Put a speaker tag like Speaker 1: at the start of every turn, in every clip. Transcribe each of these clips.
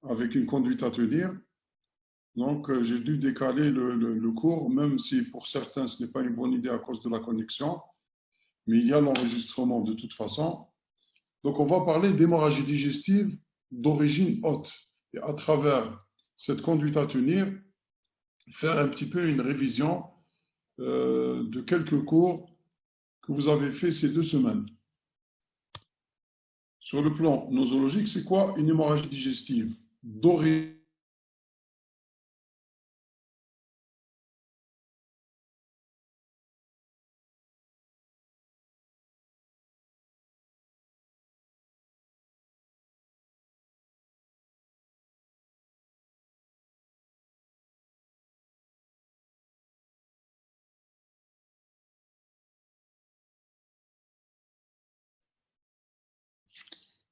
Speaker 1: avec une conduite à tenir. Donc, j'ai dû décaler le cours, même si pour certains, ce n'est pas une bonne idée à cause de la connexion, mais il y a l'enregistrement de toute façon. Donc, on va parler d'hémorragie digestive d'origine haute. Et à travers cette conduite à tenir, faire un petit peu une révision de quelques cours que vous avez fait ces 2 semaines. Sur le plan nosologique, c'est quoi une hémorragie digestive d'origine?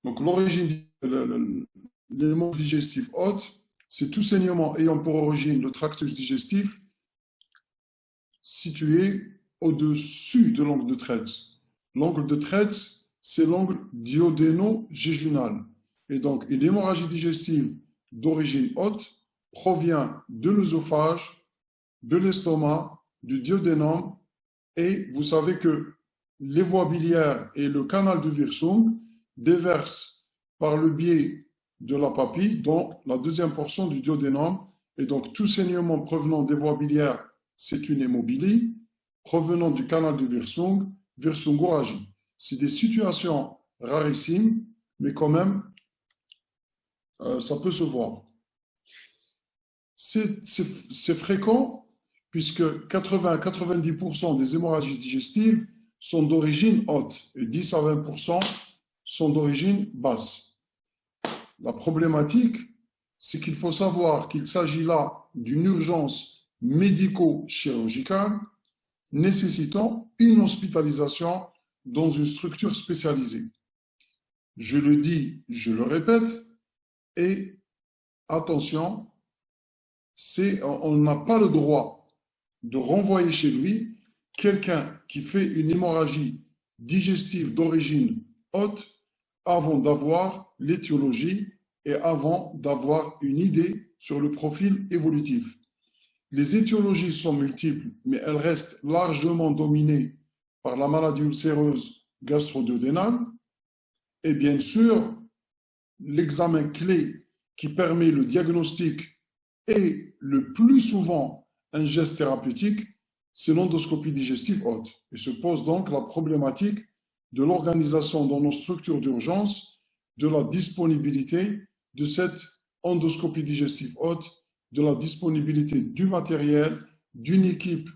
Speaker 1: Donc, l'origine, l'hémorragie digestive haute, c'est tout saignement ayant pour origine le tractus digestif situé au-dessus de l'angle de Treitz. L'angle de Treitz, c'est l'angle duodéno-jéjunal. Et donc, une hémorragie digestive d'origine haute provient de l'œsophage, de l'estomac, du duodénum, et vous savez que les voies biliaires et le canal de Wirsung déversent par le biais de la papille dans la deuxième portion du duodénum. Et donc, tout saignement provenant des voies biliaires, c'est une hémobilie. Provenant du canal de Wirsung, Wirsungoragie. C'est des situations rarissimes, mais quand même, ça peut se voir. C'est fréquent puisque 80-90% des hémorragies digestives sont d'origine haute et 10 à 20% sont d'origine basse. La problématique, c'est qu'il faut savoir qu'il s'agit là d'une urgence médico-chirurgicale nécessitant une hospitalisation dans une structure spécialisée. Je le dis, je le répète, et attention, on n'a pas le droit de renvoyer chez lui quelqu'un qui fait une hémorragie digestive d'origine haute avant d'avoir l'étiologie et avant d'avoir une idée sur le profil évolutif. Les étiologies sont multiples, mais elles restent largement dominées par la maladie ulcéreuse gastro-duodénale. Et bien sûr, l'examen clé qui permet le diagnostic et le plus souvent un geste thérapeutique, c'est l'endoscopie digestive haute. Et se pose donc la problématique de l'organisation dans nos structures d'urgence, de la disponibilité de cette endoscopie digestive haute, de la disponibilité du matériel, d'une équipe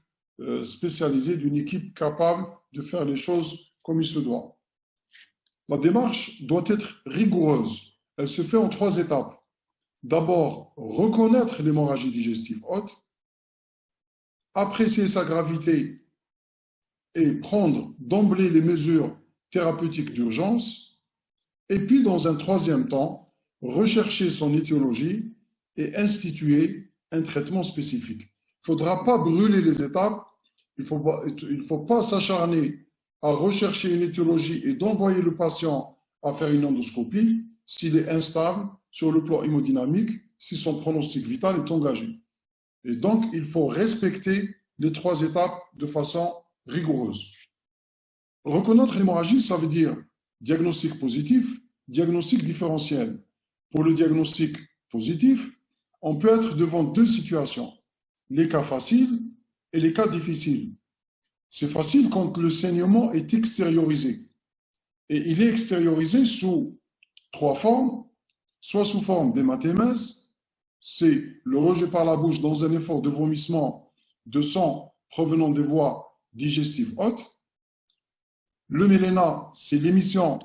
Speaker 1: spécialisée, d'une équipe capable de faire les choses comme il se doit. La démarche doit être rigoureuse. Elle se fait en 3 étapes. D'abord, reconnaître l'hémorragie digestive haute, apprécier sa gravité et prendre d'emblée les mesures thérapeutiques d'urgence. Et puis, dans un 3e temps, rechercher son étiologie et instituer un traitement spécifique. Il ne faudra pas brûler les étapes, il ne faut pas s'acharner à rechercher une étiologie et d'envoyer le patient à faire une endoscopie s'il est instable sur le plan hémodynamique, si son pronostic vital est engagé. Et donc, il faut respecter les 3 étapes de façon rigoureuse. Reconnaître l'hémorragie, ça veut dire diagnostic positif, diagnostic différentiel. Pour le diagnostic positif, on peut être devant 2 situations, les cas faciles et les cas difficiles. C'est facile quand le saignement est extériorisé. Et il est extériorisé sous 3 formes, soit sous forme d'hématémèse, c'est le rejet par la bouche dans un effort de vomissement de sang provenant des voies digestives hautes. Le méléna, c'est l'émission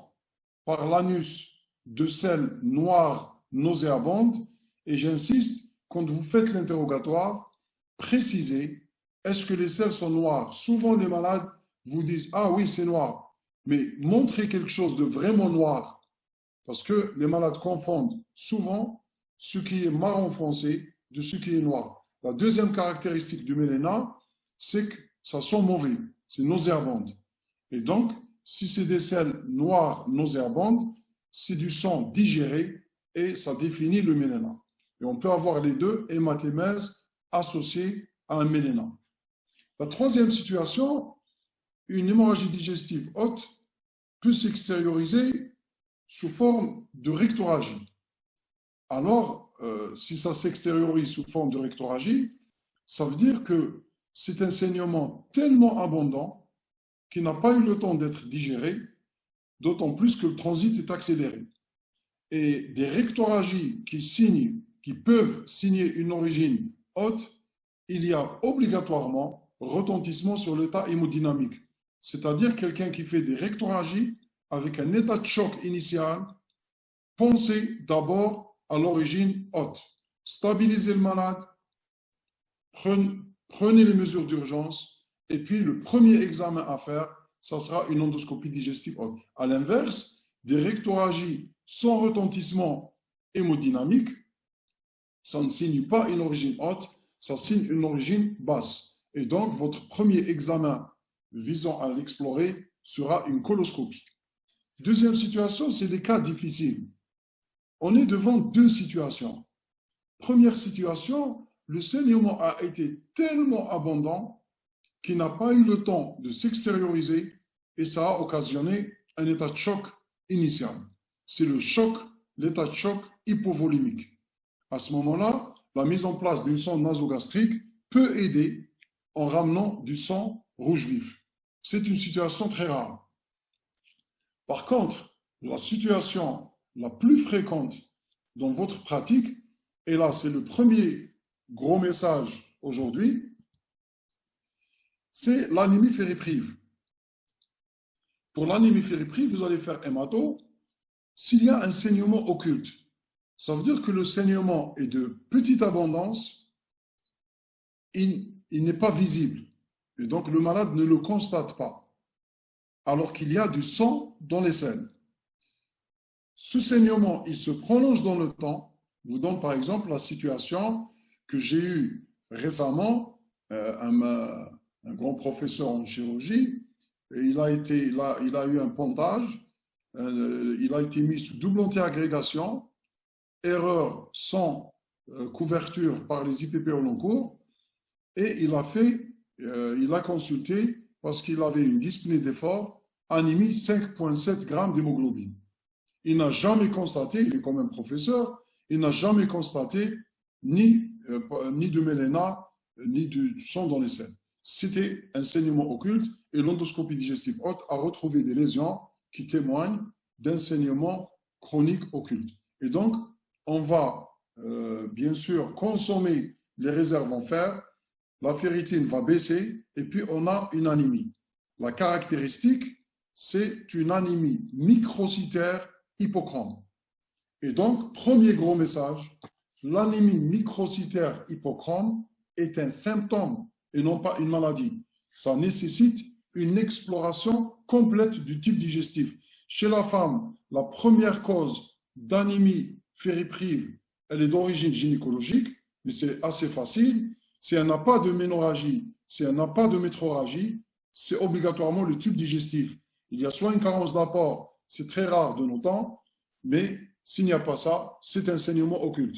Speaker 1: par l'anus de selles noires nauséabondes. Et j'insiste, quand vous faites l'interrogatoire, précisez, est-ce que les selles sont noires? Souvent, les malades vous disent, ah oui, c'est noir. Mais montrez quelque chose de vraiment noir. Parce que les malades confondent souvent ce qui est marron foncé de ce qui est noir. La deuxième caractéristique du méléna, c'est que ça sent mauvais, c'est nauséabonde. Et donc, si c'est des selles noires nauséabondes, c'est du sang digéré et ça définit le méléna. Et on peut avoir les deux, hématémèse associée à un méléna. La troisième situation, une hémorragie digestive haute peut s'extérioriser sous forme de rectorragie. Alors, si ça s'extériorise sous forme de rectorragie, ça veut dire que c'est un saignement tellement abondant qu'il n'a pas eu le temps d'être digéré, d'autant plus que le transit est accéléré. Et des rectorragies qui peuvent signer une origine haute, il y a obligatoirement retentissement sur l'état hémodynamique. C'est-à-dire quelqu'un qui fait des rectorragies avec un état de choc initial, pensez d'abord à l'origine haute. Stabilisez le malade, prenez les mesures d'urgence, et puis le premier examen à faire, ça sera une endoscopie digestive haute. À l'inverse, des rectorragies sans retentissement hémodynamique, ça ne signe pas une origine haute, ça signe une origine basse. Et donc, votre premier examen visant à l'explorer sera une coloscopie. Deuxième situation, c'est des cas difficiles. On est devant deux situations. Première situation, le saignement a été tellement abondant qu'il n'a pas eu le temps de s'extérioriser et ça a occasionné un état de choc initial. C'est le choc, l'état de choc hypovolimique. À ce moment-là, la mise en place d'une sonde nasogastrique peut aider en ramenant du sang rouge vif. C'est une situation très rare. Par contre, la situation la plus fréquente dans votre pratique, et là c'est le premier gros message aujourd'hui, c'est l'anémie fériprive. Pour l'anémie fériprive, vous allez faire hémato s'il y a un saignement occulte. Ça veut dire que le saignement est de petite abondance, il n'est pas visible. Et donc le malade ne le constate pas, alors qu'il y a du sang dans les selles. Ce saignement, il se prolonge dans le temps. Je vous donne par exemple la situation que j'ai eue récemment, un grand professeur en chirurgie, et il a eu un pontage, il a été mis sous double antiagrégation, erreur sans couverture par les IPP au long cours, et il a consulté parce qu'il avait une dyspnée d'effort, anémie 5,7 grammes d'hémoglobine. Il n'a jamais constaté, il est quand même professeur, il n'a jamais constaté ni de méléna, ni de sang dans les selles. C'était un saignement occulte et l'endoscopie digestive haute a retrouvé des lésions qui témoignent d'un saignement chronique occulte. Et donc, on va bien sûr consommer les réserves en fer, la ferritine va baisser et puis on a une anémie. La caractéristique, c'est une anémie microcytaire hypochrome. Et donc, premier gros message, l'anémie microcytaire hypochrome est un symptôme et non pas une maladie. Ça nécessite une exploration complète du type digestif. Chez la femme, la première cause d'anémie fériprive, elle est d'origine gynécologique, mais c'est assez facile. Si elle n'a pas de ménorrhagie, si elle n'a pas de métrorragie, c'est obligatoirement le tube digestif. Il y a soit une carence d'apport, c'est très rare de nos temps, mais s'il n'y a pas ça, c'est un saignement occulte.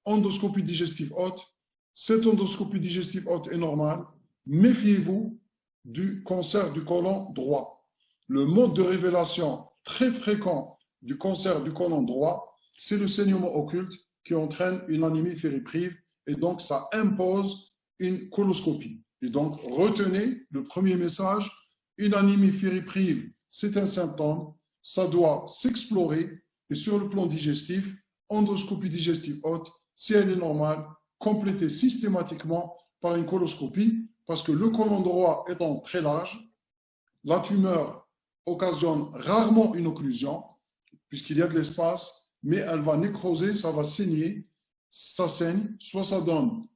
Speaker 1: Endoscopie digestive haute, cette endoscopie digestive haute est normale. Méfiez-vous du cancer du côlon droit. Le mode de révélation très fréquent du cancer du côlon droit, c'est le saignement occulte qui entraîne une anémie fériprive et donc ça impose une coloscopie. Et donc retenez le premier message, une anémie fériprive, c'est un symptôme, ça doit s'explorer et sur le plan digestif, endoscopie digestive haute, si elle est normale, complétée systématiquement par une coloscopie parce que le côlon droit étant très large, la tumeur occasionne rarement une occlusion puisqu'il y a de l'espace, mais elle va nécroser, ça va saigner, ça saigne, soit ça donne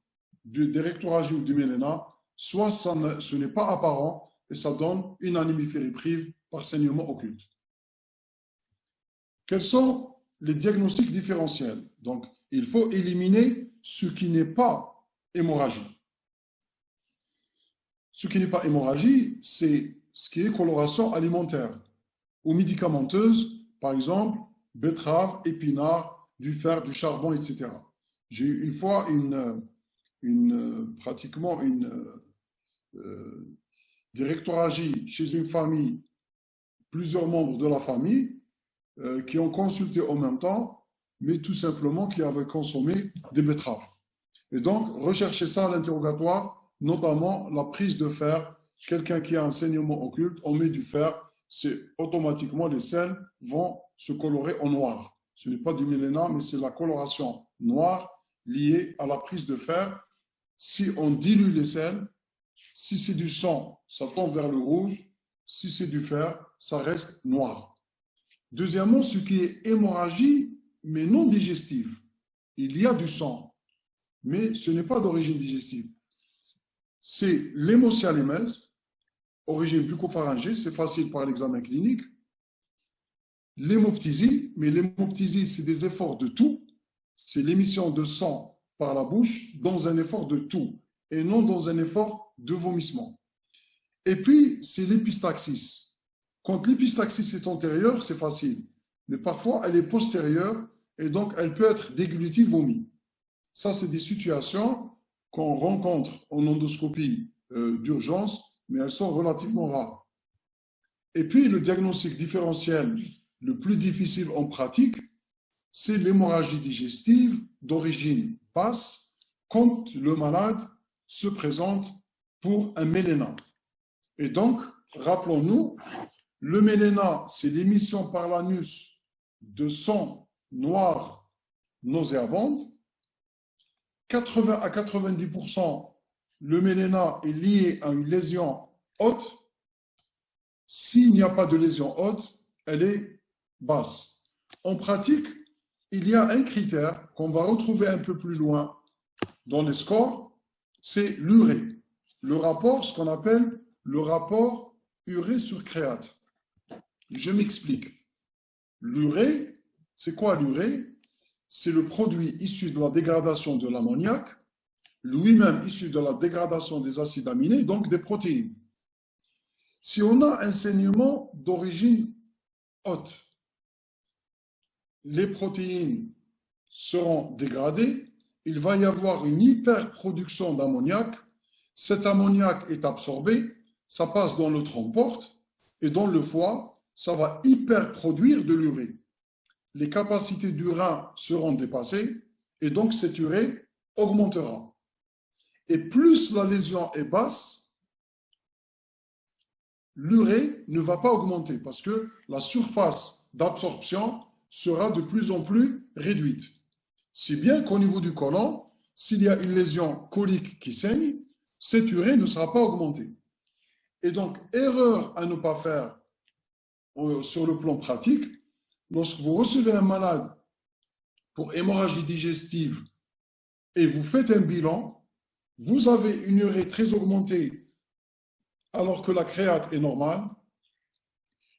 Speaker 1: des rectorragies ou du méléna, soit ce n'est pas apparent et ça donne une anémie fériprive par saignement occulte. Quels sont les diagnostics différentiels? Donc, il faut éliminer ce qui n'est pas hémorragie. Ce qui n'est pas hémorragie, c'est ce qui est coloration alimentaire ou médicamenteuse, par exemple, betterave, épinards, du fer, du charbon, etc. J'ai eu une fois pratiquement une directoragie chez une famille, plusieurs membres de la famille qui ont consulté en même temps, mais tout simplement qui avaient consommé des betteraves. Et donc, recherchez ça à l'interrogatoire, notamment la prise de fer. Quelqu'un qui a un saignement occulte, on met du fer, c'est automatiquement les selles vont se colorer en noir. Ce n'est pas du méléna, mais c'est la coloration noire liée à la prise de fer. Si on dilue les selles, si c'est du sang, ça tombe vers le rouge. Si c'est du fer, ça reste noir. Deuxièmement, ce qui est hémorragie, mais non digestive. Il y a du sang, mais ce n'est pas d'origine digestive. C'est l'hémocyalémèse, origine bucco-pharyngée, c'est facile par l'examen clinique. L'hémoptysie, mais l'hémoptysie, c'est des efforts de toux, c'est l'émission de sang par la bouche dans un effort de toux et non dans un effort de vomissement. Et puis, c'est l'épistaxis. Quand l'épistaxis est antérieure, c'est facile, mais parfois elle est postérieure et donc elle peut être déglutie, vomi. Ça, c'est des situations qu'on rencontre en endoscopie d'urgence, mais elles sont relativement rares. Et puis, le diagnostic différentiel le plus difficile en pratique, c'est l'hémorragie digestive d'origine basse quand le malade se présente pour un méléna. Et donc, rappelons-nous, le méléna, c'est l'émission par l'anus de sang noir nauséabonde. 80 à 90%, le méléna est lié à une lésion haute. S'il n'y a pas de lésion haute, elle est basse. En pratique, il y a un critère qu'on va retrouver un peu plus loin dans les scores, c'est l'urée. Le rapport, ce qu'on appelle le rapport urée sur créate. Je m'explique. L'urée, c'est quoi l'urée? C'est le produit issu de la dégradation de l'ammoniac, lui-même issu de la dégradation des acides aminés, donc des protéines. Si on a un saignement d'origine haute, les protéines seront dégradées, il va y avoir une hyperproduction d'ammoniac, cet ammoniac est absorbé, ça passe dans le tronc-porte et dans le foie, ça va hyperproduire de l'urée. Les capacités du rein seront dépassées et donc cette urée augmentera. Et plus la lésion est basse, l'urée ne va pas augmenter parce que la surface d'absorption sera de plus en plus réduite. Si bien qu'au niveau du côlon, s'il y a une lésion colique qui saigne, cette urée ne sera pas augmentée. Et donc, erreur à ne pas faire sur le plan pratique, lorsque vous recevez un malade pour hémorragie digestive et vous faites un bilan, vous avez une urée très augmentée alors que la créate est normale,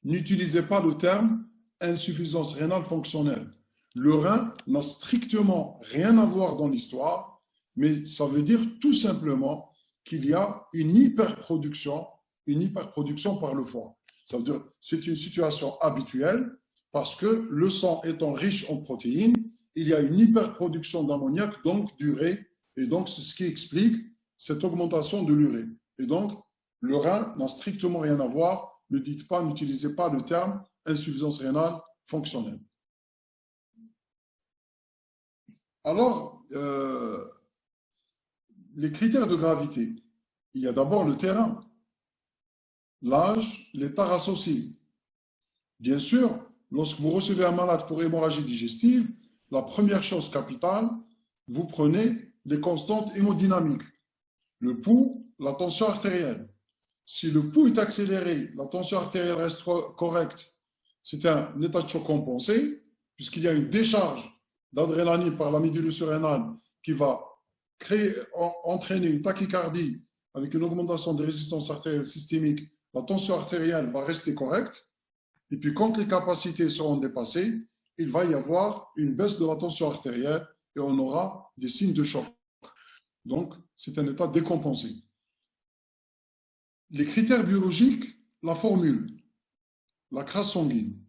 Speaker 1: n'utilisez pas le terme insuffisance rénale fonctionnelle. Le rein n'a strictement rien à voir dans l'histoire, mais ça veut dire tout simplement qu'il y a une hyperproduction par le foie. Ça veut dire que c'est une situation habituelle parce que le sang étant riche en protéines, il y a une hyperproduction d'ammoniac, donc d'urée, et donc c'est ce qui explique cette augmentation de l'urée. Et donc, le rein n'a strictement rien à voir. Ne dites pas, n'utilisez pas le terme insuffisance rénale fonctionnelle. Alors, les critères de gravité. Il y a d'abord le terrain, l'âge, l'état associé. Bien sûr, lorsque vous recevez un malade pour hémorragie digestive, la première chose capitale, vous prenez les constantes hémodynamiques. Le pouls, la tension artérielle. Si le pouls est accéléré, la tension artérielle reste correcte, c'est un état de choc compensé, puisqu'il y a une décharge d'adrénaline par la médule surrénale qui va entraîner une tachycardie avec une augmentation de résistance artérielle systémique. La tension artérielle va rester correcte. Et puis, quand les capacités seront dépassées, il va y avoir une baisse de la tension artérielle et on aura des signes de choc. Donc, c'est un état décompensé. Les critères biologiques, la formule, la crasse sanguine.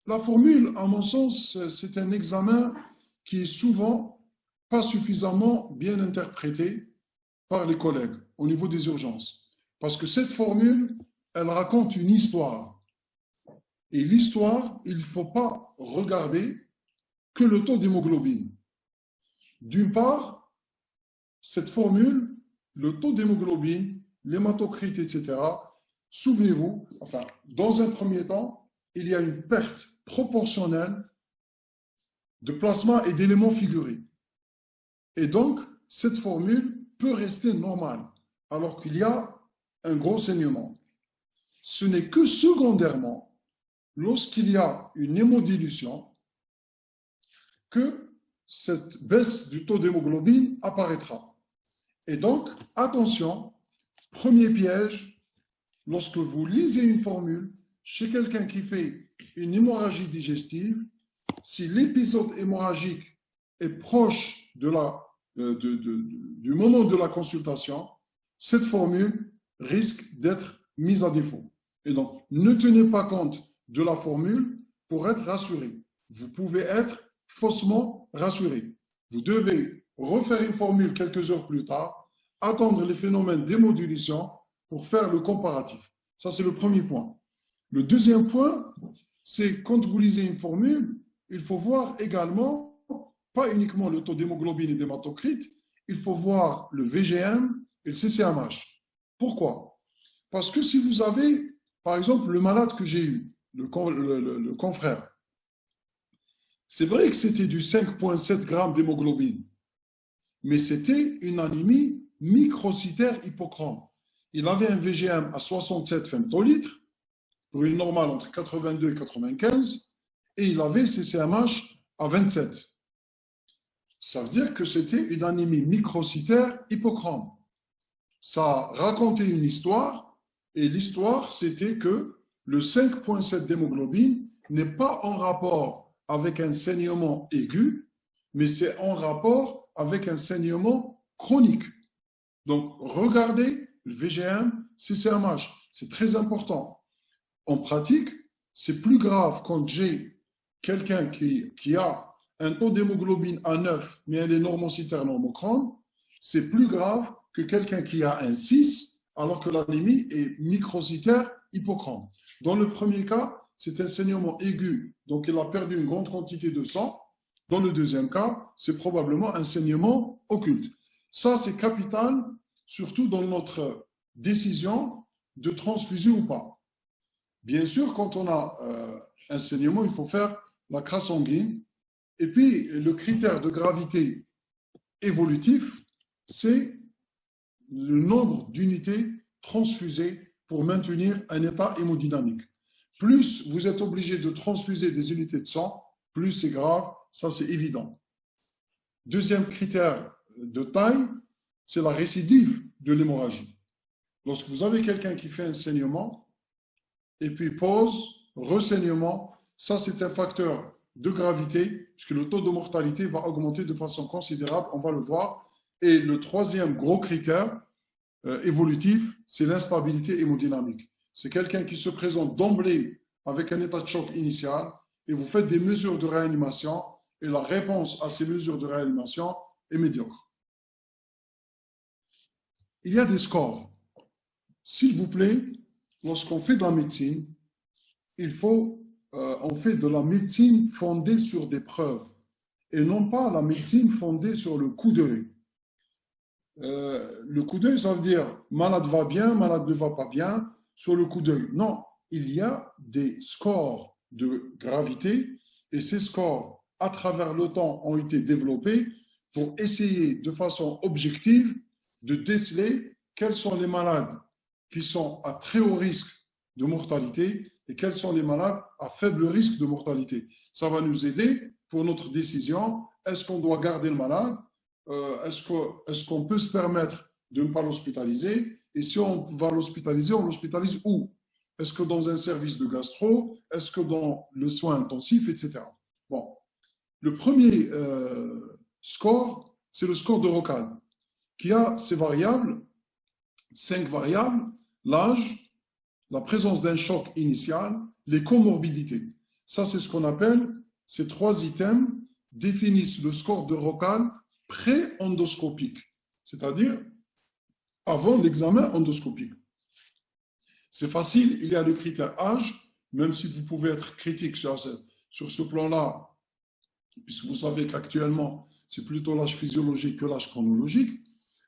Speaker 1: La formule, à mon sens, c'est un examen qui est souvent pas suffisamment bien interprétée par les collègues au niveau des urgences. Parce que cette formule, elle raconte une histoire. Et l'histoire, il ne faut pas regarder que le taux d'hémoglobine. D'une part, cette formule, le taux d'hémoglobine, l'hématocrite, etc., souvenez-vous, enfin, dans un premier temps, il y a une perte proportionnelle de plasma et d'éléments figurés. Et donc, cette formule peut rester normale, alors qu'il y a un gros saignement. Ce n'est que secondairement, lorsqu'il y a une hémodilution, que cette baisse du taux d'hémoglobine apparaîtra. Et donc, attention, premier piège, lorsque vous lisez une formule chez quelqu'un qui fait une hémorragie digestive, si l'épisode hémorragique est proche du moment de la consultation, cette formule risque d'être mise à défaut. Et donc, ne tenez pas compte de la formule pour être rassuré. Vous pouvez être faussement rassuré. Vous devez refaire une formule quelques heures plus tard, attendre les phénomènes d'hémodilution pour faire le comparatif. Ça, c'est le premier point. Le deuxième point, c'est quand vous lisez une formule, il faut voir également, pas uniquement le taux d'hémoglobine et d'hématocrite, il faut voir le VGM et le CCMH. Pourquoi? Parce que si vous avez, par exemple, le malade que j'ai eu, le confrère, c'est vrai que c'était du 5,7 grammes d'hémoglobine, mais c'était une anémie microcytaire hypochrome. Il avait un VGM à 67 femtolitres, pour une normale entre 82 et 95, et il avait CCMH à 27. Ça veut dire que c'était une anémie microcytaire hypochrome. Ça racontait une histoire, et l'histoire, c'était que le 5,7 d'hémoglobine n'est pas en rapport avec un saignement aigu, mais c'est en rapport avec un saignement chronique. Donc, regardez le VGM, CCMH, c'est très important. En pratique, c'est plus grave quand j'ai quelqu'un qui a un taux d'hémoglobine à 9, mais elle est normocytaire normochrome, c'est plus grave que quelqu'un qui a un 6, alors que l'anémie est microcytaire hypochrome. Dans le premier cas, c'est un saignement aigu, donc il a perdu une grande quantité de sang. Dans le deuxième cas, c'est probablement un saignement occulte. Ça, c'est capital, surtout dans notre décision de transfuser ou pas. Bien sûr, quand on a un saignement, il faut faire la crasse sanguine. Et puis, le critère de gravité évolutif, c'est le nombre d'unités transfusées pour maintenir un état hémodynamique. Plus vous êtes obligé de transfuser des unités de sang, plus c'est grave, ça c'est évident. Deuxième critère de taille, c'est la récidive de l'hémorragie. Lorsque vous avez quelqu'un qui fait un saignement, et puis pause, ressaignement, ça c'est un facteur de gravité, puisque le taux de mortalité va augmenter de façon considérable, on va le voir. Et le troisième gros critère évolutif, c'est l'instabilité hémodynamique. C'est quelqu'un qui se présente d'emblée avec un état de choc initial, et vous faites des mesures de réanimation, et la réponse à ces mesures de réanimation est médiocre. Il y a des scores. S'il vous plaît, lorsqu'on fait de la médecine, on fait de la médecine fondée sur des preuves et non pas la médecine fondée sur le coup d'œil. Le coup d'œil, ça veut dire malade va bien, malade ne va pas bien, sur le coup d'œil. Non, il y a des scores de gravité et ces scores, à travers le temps, ont été développés pour essayer de façon objective de déceler quels sont les malades qui sont à très haut risque de mortalité et quels sont les malades à faible risque de mortalité. Ça va nous aider pour notre décision. Est-ce qu'on doit garder le malade? Est-ce qu'on peut se permettre de ne pas l'hospitaliser? Et si on va l'hospitaliser, on l'hospitalise où? Est-ce que dans un service de gastro? Est-ce que dans le soin intensif, etc. Bon. Le premier score, c'est le score de Rocade, qui a ces variables, 5 variables, l'âge, la présence d'un choc initial, les comorbidités. Ça, c'est ce qu'on appelle ces 3 items définissent le score de ROCAL pré-endoscopique, c'est-à-dire avant l'examen endoscopique. C'est facile, il y a le critère âge, même si vous pouvez être critique sur ce plan-là, puisque vous savez qu'actuellement, c'est plutôt l'âge physiologique que l'âge chronologique.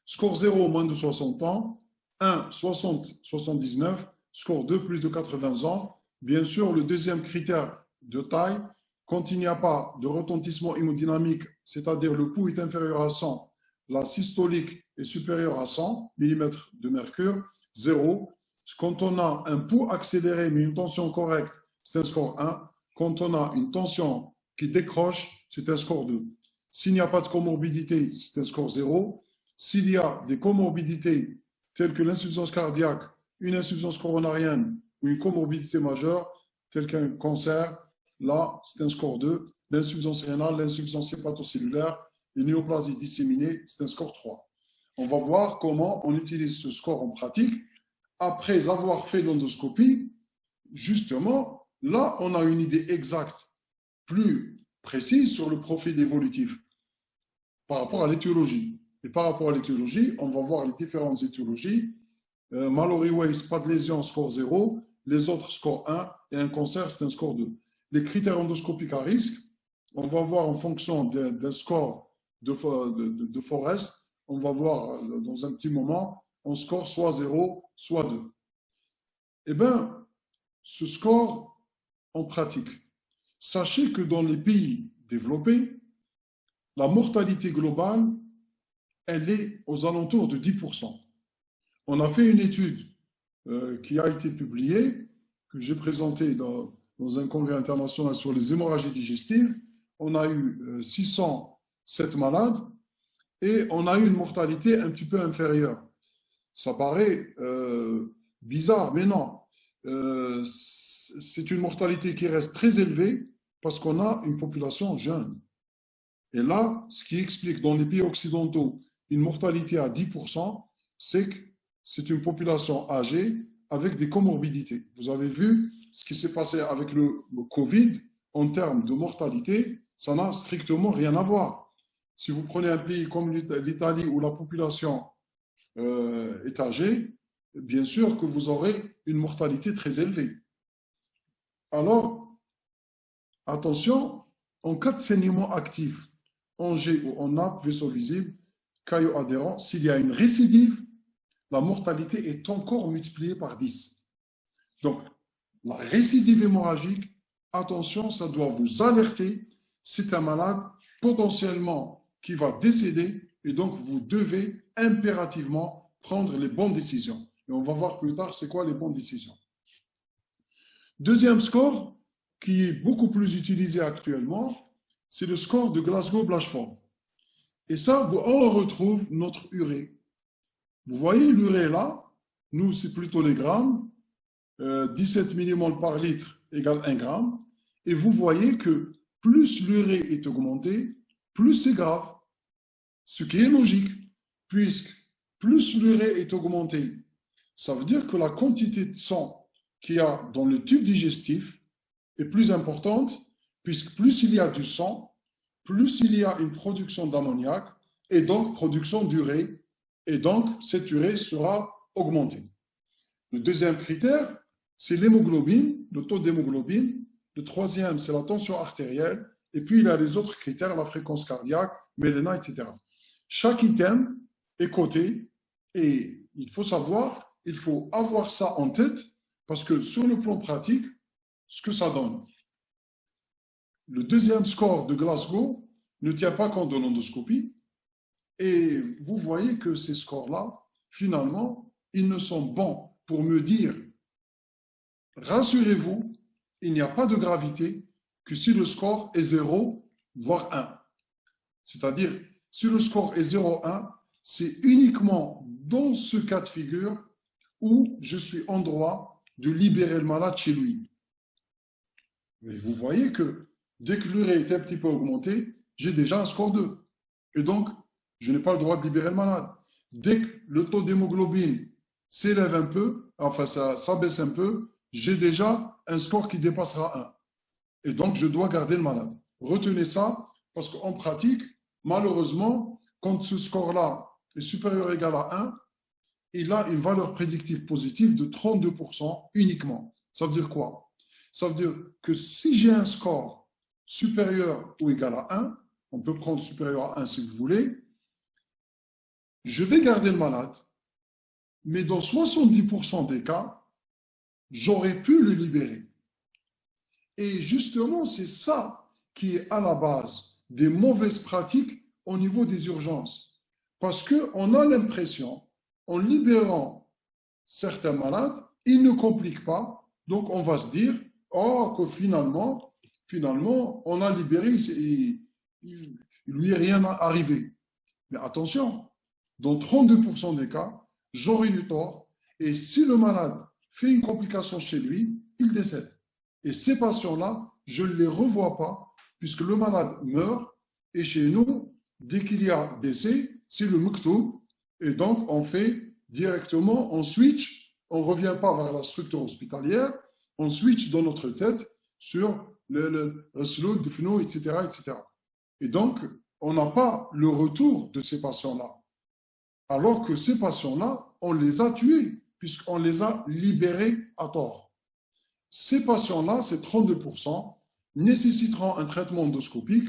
Speaker 1: Score 0, moins de 60 ans. 1, 60, 79. Score 2, plus de 80 ans. Bien sûr, le deuxième critère de taille, quand il n'y a pas de retentissement hémodynamique, c'est-à-dire le pouls est inférieur à 100, la systolique est supérieure à 100 mm de mercure, 0. Quand on a un pouls accéléré mais une tension correcte, c'est un score 1. Quand on a une tension qui décroche, c'est un score 2. S'il n'y a pas de comorbidité, c'est un score 0. S'il y a des comorbidités telles que l'insuffisance cardiaque, une insuffisance coronarienne ou une comorbidité majeure, telle qu'un cancer, là, c'est un score 2. L'insuffisance rénale, l'insuffisance hépatocellulaire, les néoplasies disséminées, c'est un score 3. On va voir comment on utilise ce score en pratique. Après avoir fait l'endoscopie, justement, là, on a une idée exacte, plus précise sur le profil évolutif par rapport à l'étiologie. Et par rapport à l'étiologie, on va voir les différentes étiologies. Mallory-Weiss, pas de lésion, score 0. Les autres, score 1. Et un cancer, c'est un score 2. Les critères endoscopiques à risque, on va voir en fonction d'un score de Forest. On va voir dans un petit moment, on score soit 0, soit 2. Eh bien, ce score en pratique, sachez que dans les pays développés, la mortalité globale, elle est aux alentours de 10%. On a fait une étude qui a été publiée, que j'ai présentée dans un congrès international sur les hémorragies digestives. On a eu 607 malades et on a eu une mortalité un petit peu inférieure. Ça paraît bizarre, mais non. C'est une mortalité qui reste très élevée parce qu'on a une population jeune. Et là, ce qui explique dans les pays occidentaux une mortalité à 10%, c'est que c'est une population âgée avec des comorbidités. Vous avez vu ce qui s'est passé avec le Covid en termes de mortalité, ça n'a strictement rien à voir. Si vous prenez un pays comme l'Italie où la population est âgée, bien sûr que vous aurez une mortalité très élevée. Alors, attention, en cas de saignement actif, en G ou en nappe, vaisseau visible, caillot adhérent, s'il y a une récidive, la mortalité est encore multipliée par 10. Donc, la récidive hémorragique, attention, ça doit vous alerter. C'est un malade potentiellement qui va décéder et donc vous devez impérativement prendre les bonnes décisions. Et on va voir plus tard c'est quoi les bonnes décisions. Deuxième score qui est beaucoup plus utilisé actuellement, c'est le score de Glasgow-Blatchford. Et ça, on retrouve notre urée. Vous voyez l'urée là, nous c'est plutôt les grammes, 17 millimoles par litre égale 1 gramme. Et vous voyez que plus l'urée est augmentée, plus c'est grave. Ce qui est logique, puisque plus l'urée est augmentée, ça veut dire que la quantité de sang qu'il y a dans le tube digestif est plus importante, puisque plus il y a du sang, plus il y a une production d'ammoniac, et donc production d'urée, et donc cette urée sera augmentée. Le deuxième critère, c'est l'hémoglobine, le taux d'hémoglobine. Le troisième, c'est la tension artérielle. Et puis, il y a les autres critères, la fréquence cardiaque, méléna, etc. Chaque item est coté et il faut savoir, il faut avoir ça en tête parce que sur le plan pratique, ce que ça donne. Le deuxième score de Glasgow ne tient pas compte de l'endoscopie et vous voyez que ces scores-là, finalement, ils ne sont bons pour me dire rassurez-vous, il n'y a pas de gravité que si le score est 0, voire 1. C'est-à-dire, si le score est 0,1, c'est uniquement dans ce cas de figure où je suis en droit de libérer le malade chez lui. Mais vous voyez que dès que l'urée est un petit peu augmentée, j'ai déjà un score 2. Et donc, je n'ai pas le droit de libérer le malade. Dès que le taux d'hémoglobine s'élève un peu, enfin ça baisse un peu, j'ai déjà un score qui dépassera 1. Et donc, je dois garder le malade. Retenez ça, Parce qu'en pratique, malheureusement, quand ce score-là est supérieur ou égal à 1, il a une valeur prédictive positive de 32% uniquement. Ça veut dire quoi? Ça veut dire que si j'ai un score supérieur ou égal à 1, on peut prendre supérieur à 1 si vous voulez, je vais garder le malade, mais dans 70% des cas, j'aurais pu le libérer. Et justement, c'est ça qui est à la base des mauvaises pratiques au niveau des urgences. Parce qu'on a l'impression, en libérant certains malades, ils ne compliquent pas. Donc, on va se dire, oh, que finalement, on a libéré, il lui est rien arrivé. Mais attention, dans 32% des cas, j'aurais eu tort. Et si le malade fait une complication chez lui, il décède. Et ces patients-là, je ne les revois pas, puisque le malade meurt. Et chez nous, dès qu'il y a décès, c'est le muktoub. Et donc, on fait directement, on switch, on ne revient pas vers la structure hospitalière, on switch dans notre tête sur le slot, le fno, etc., etc. Et donc, on n'a pas le retour de ces patients-là. Alors que ces patients-là, on les a tués, puisqu'on les a libérés à tort. Ces patients-là, ces 32%, nécessiteront un traitement endoscopique,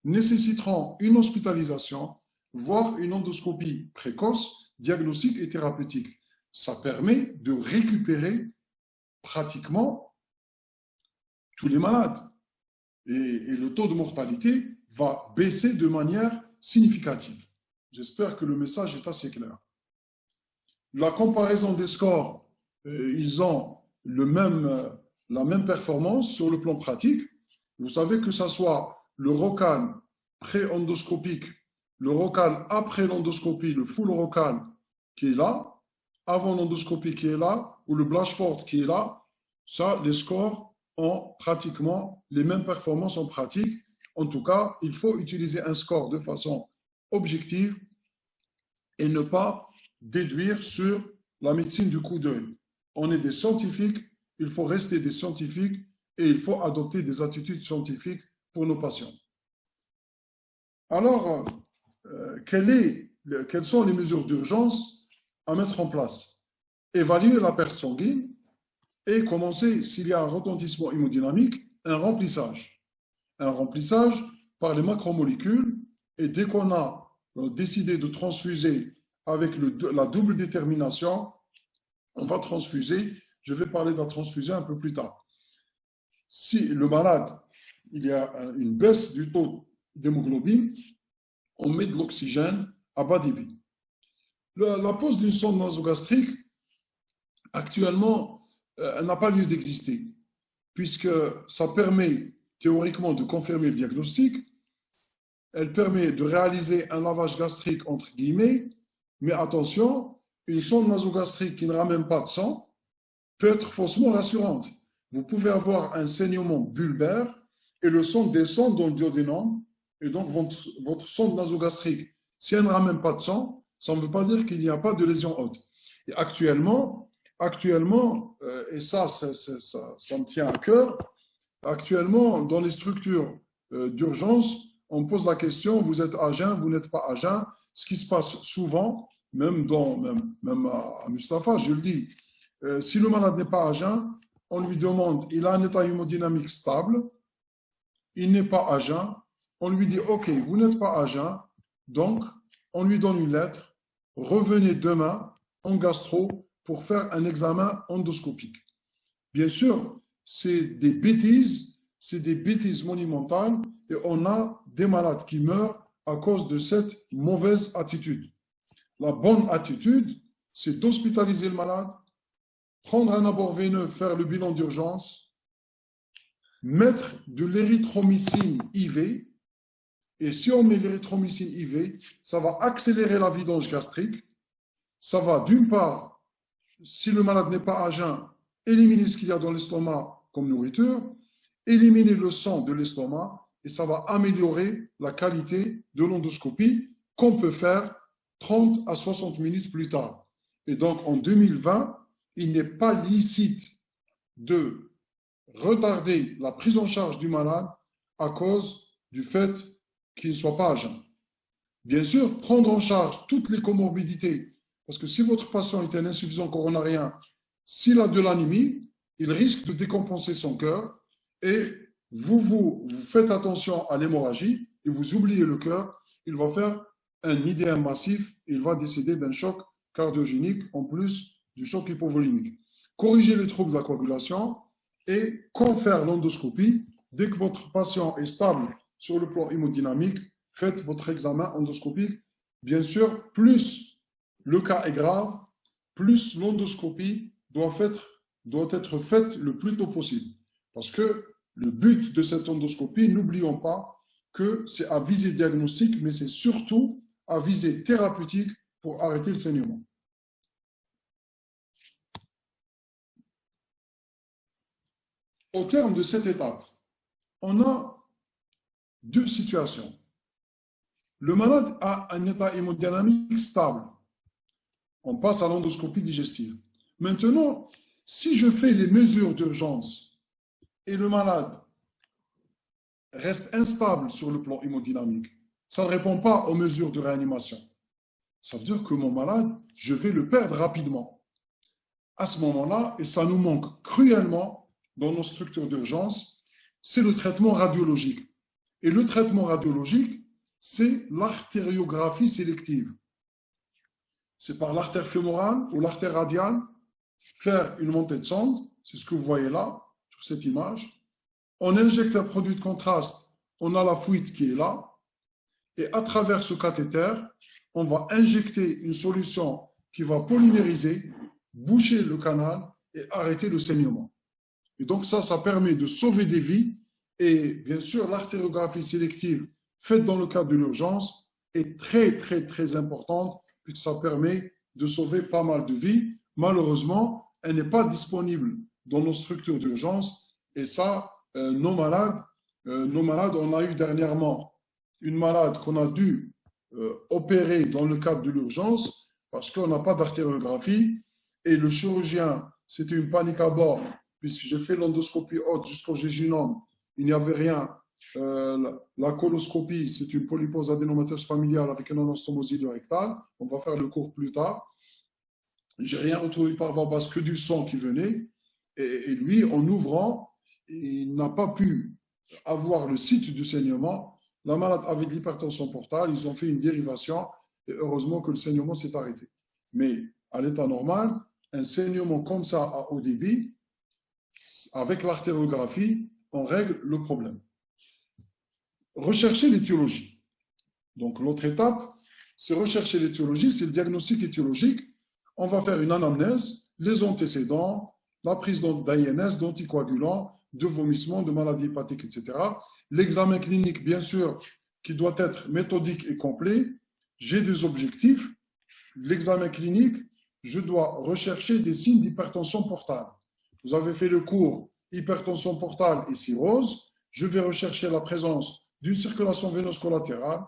Speaker 1: nécessiteront une hospitalisation, voire une endoscopie précoce, diagnostique et thérapeutique. Ça permet de récupérer pratiquement tous les malades. Et le taux de mortalité va baisser de manière significative. J'espère que le message est assez clair. La comparaison des scores, ils ont la même performance sur le plan pratique. Vous savez que ce soit le ROCAL pré-endoscopique, le ROCAL après l'endoscopie, le full ROCAL qui est là, avant l'endoscopie qui est là, ou le Blanchford qui est là, ça, les scores ont pratiquement les mêmes performances en pratique. En tout cas, il faut utiliser un score de façon objective et ne pas déduire sur la médecine du coup d'œil. On est des scientifiques, il faut rester des scientifiques et il faut adopter des attitudes scientifiques pour nos patients. Alors, quelles sont les mesures d'urgence à mettre en place? Évaluer la perte sanguine et commencer, s'il y a un retentissement hémodynamique, un remplissage. Un remplissage par les macromolécules et dès qu'on a décidé de transfuser avec la double détermination, on va transfuser. Je vais parler de la transfusion un peu plus tard. Si le malade, il y a une baisse du taux d'hémoglobine, on met de l'oxygène à bas débit. La pose d'une sonde nasogastrique, actuellement, elle n'a pas lieu d'exister, puisque ça permet théoriquement de confirmer le diagnostic, elle permet de réaliser un lavage gastrique entre guillemets, mais attention, une sonde nasogastrique qui ne ramène pas de sang peut être faussement rassurante. Vous pouvez avoir un saignement bulbaire et le sang descend dans le duodénum, et donc votre sonde nasogastrique, si elle ne ramène pas de sang, ça ne veut pas dire qu'il n'y a pas de lésion haute. Et actuellement, et ça me tient à cœur, actuellement, dans les structures d'urgence, on pose la question, vous êtes à jeun, vous n'êtes pas à jeun. Ce qui se passe souvent, même à Mustapha, je le dis, si le malade n'est pas à jeun, on lui demande, il a un état hémodynamique stable, il n'est pas à jeun, on lui dit, ok, vous n'êtes pas à jeun, donc on lui donne une lettre, revenez demain en gastro pour faire un examen endoscopique. Bien sûr, c'est des bêtises monumentales et on a des malades qui meurent à cause de cette mauvaise attitude. La bonne attitude, c'est d'hospitaliser le malade, prendre un abord veineux, faire le bilan d'urgence, mettre de l'érythromycine IV, et si on met l'érythromycine IV, ça va accélérer la vidange gastrique, ça va d'une part, si le malade n'est pas à jeun, éliminer ce qu'il y a dans l'estomac comme nourriture, éliminer le sang de l'estomac, et ça va améliorer la qualité de l'endoscopie qu'on peut faire 30 à 60 minutes plus tard. Et donc en 2020, il n'est pas licite de retarder la prise en charge du malade à cause du fait qui ne soit pas à jeun. Bien sûr, prendre en charge toutes les comorbidités, parce que si votre patient est un insuffisant coronarien, s'il a de l'anémie, il risque de décompenser son cœur et vous faites attention à l'hémorragie et vous oubliez le cœur, il va faire un IDM massif, il va décéder d'un choc cardiogénique en plus du choc hypovolémique. Corrigez les troubles de la coagulation et quand faire l'endoscopie, dès que votre patient est stable sur le plan hémodynamique, faites votre examen endoscopique. Bien sûr, plus le cas est grave, plus l'endoscopie doit être faite le plus tôt possible. Parce que le but de cette endoscopie, n'oublions pas que c'est à visée diagnostique, mais c'est surtout à visée thérapeutique pour arrêter le saignement. Au terme de cette étape, on a deux situations. Le malade a un état hémodynamique stable. On passe à l'endoscopie digestive. Maintenant, si je fais les mesures d'urgence et le malade reste instable sur le plan hémodynamique, ça ne répond pas aux mesures de réanimation. Ça veut dire que mon malade, je vais le perdre rapidement. À ce moment-là, et ça nous manque cruellement dans nos structures d'urgence, c'est le traitement radiologique. Et le traitement radiologique, c'est l'artériographie sélective. C'est par l'artère fémorale ou l'artère radiale, faire une montée de sonde, c'est ce que vous voyez là, sur cette image. On injecte un produit de contraste, on a la fuite qui est là, et à travers ce cathéter, on va injecter une solution qui va polymériser, boucher le canal et arrêter le saignement. Et donc ça permet de sauver des vies. Et bien sûr, l'artériographie sélective faite dans le cadre de l'urgence est très, très, très importante puisque ça permet de sauver pas mal de vies. Malheureusement, elle n'est pas disponible dans nos structures d'urgence. Et ça, nos malades, on a eu dernièrement une malade qu'on a dû opérer dans le cadre de l'urgence parce qu'on n'a pas d'artériographie. Et le chirurgien, c'était une panique à bord puisque j'ai fait l'endoscopie haute jusqu'au jéjunum. Il n'y avait rien. La coloscopie, c'est une polypose adénomateuse familiale avec une anastomosie rectale. On va faire le cours plus tard. Je n'ai rien retrouvé par voie basse que du sang qui venait. Et lui, en ouvrant, il n'a pas pu avoir le site du saignement. La malade avait de l'hypertension portale. Ils ont fait une dérivation. Et heureusement que le saignement s'est arrêté. Mais à l'état normal, un saignement comme ça à haut débit, avec l'artériographie, on règle le problème. Rechercher l'étiologie. Donc, l'autre étape, c'est rechercher l'étiologie, c'est le diagnostic étiologique. On va faire une anamnèse, les antécédents, la prise d'AINS, d'anticoagulants, de vomissements, de maladies hépatiques, etc. L'examen clinique, bien sûr, qui doit être méthodique et complet. J'ai des objectifs. L'examen clinique, je dois rechercher des signes d'hypertension portale. Vous avez fait le cours hypertension portale et cirrhose. Je vais rechercher la présence d'une circulation veineuse collatérale.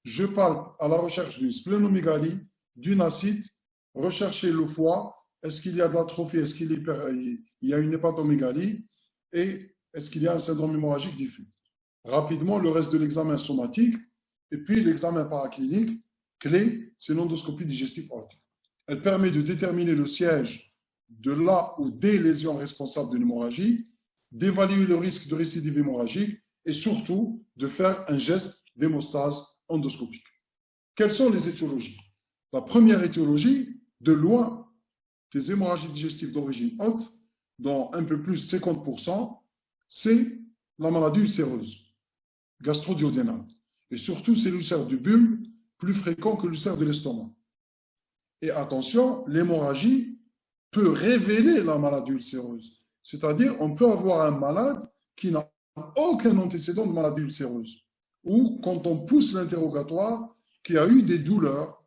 Speaker 1: Je palpe à la recherche d'une splénomégalie, d'une acide, rechercher le foie. Est-ce qu'il y a de l'atrophie? Est-ce qu'il y a une hépatomégalie? Et est-ce qu'il y a un syndrome hémorragique diffus? Rapidement, le reste de l'examen somatique. Et puis, l'examen paraclinique, clé, c'est l'endoscopie digestive haute. Elle permet de déterminer le siège de là ou des lésions responsables d'une hémorragie, d'évaluer le risque de récidive hémorragique et surtout de faire un geste d'hémostase endoscopique. Quelles sont les étiologies? La première étiologie, de loin, des hémorragies digestives d'origine haute, dont un peu plus de 50%, c'est la maladie ulcéreuse, gastro-duodénale. Et surtout, c'est l'ulcère du bulbe, plus fréquent que l'ulcère de l'estomac. Et attention, l'hémorragie peut révéler la maladie ulcéreuse. C'est-à-dire, on peut avoir un malade qui n'a aucun antécédent de maladie ulcéreuse. Ou, quand on pousse l'interrogatoire, qui a eu des douleurs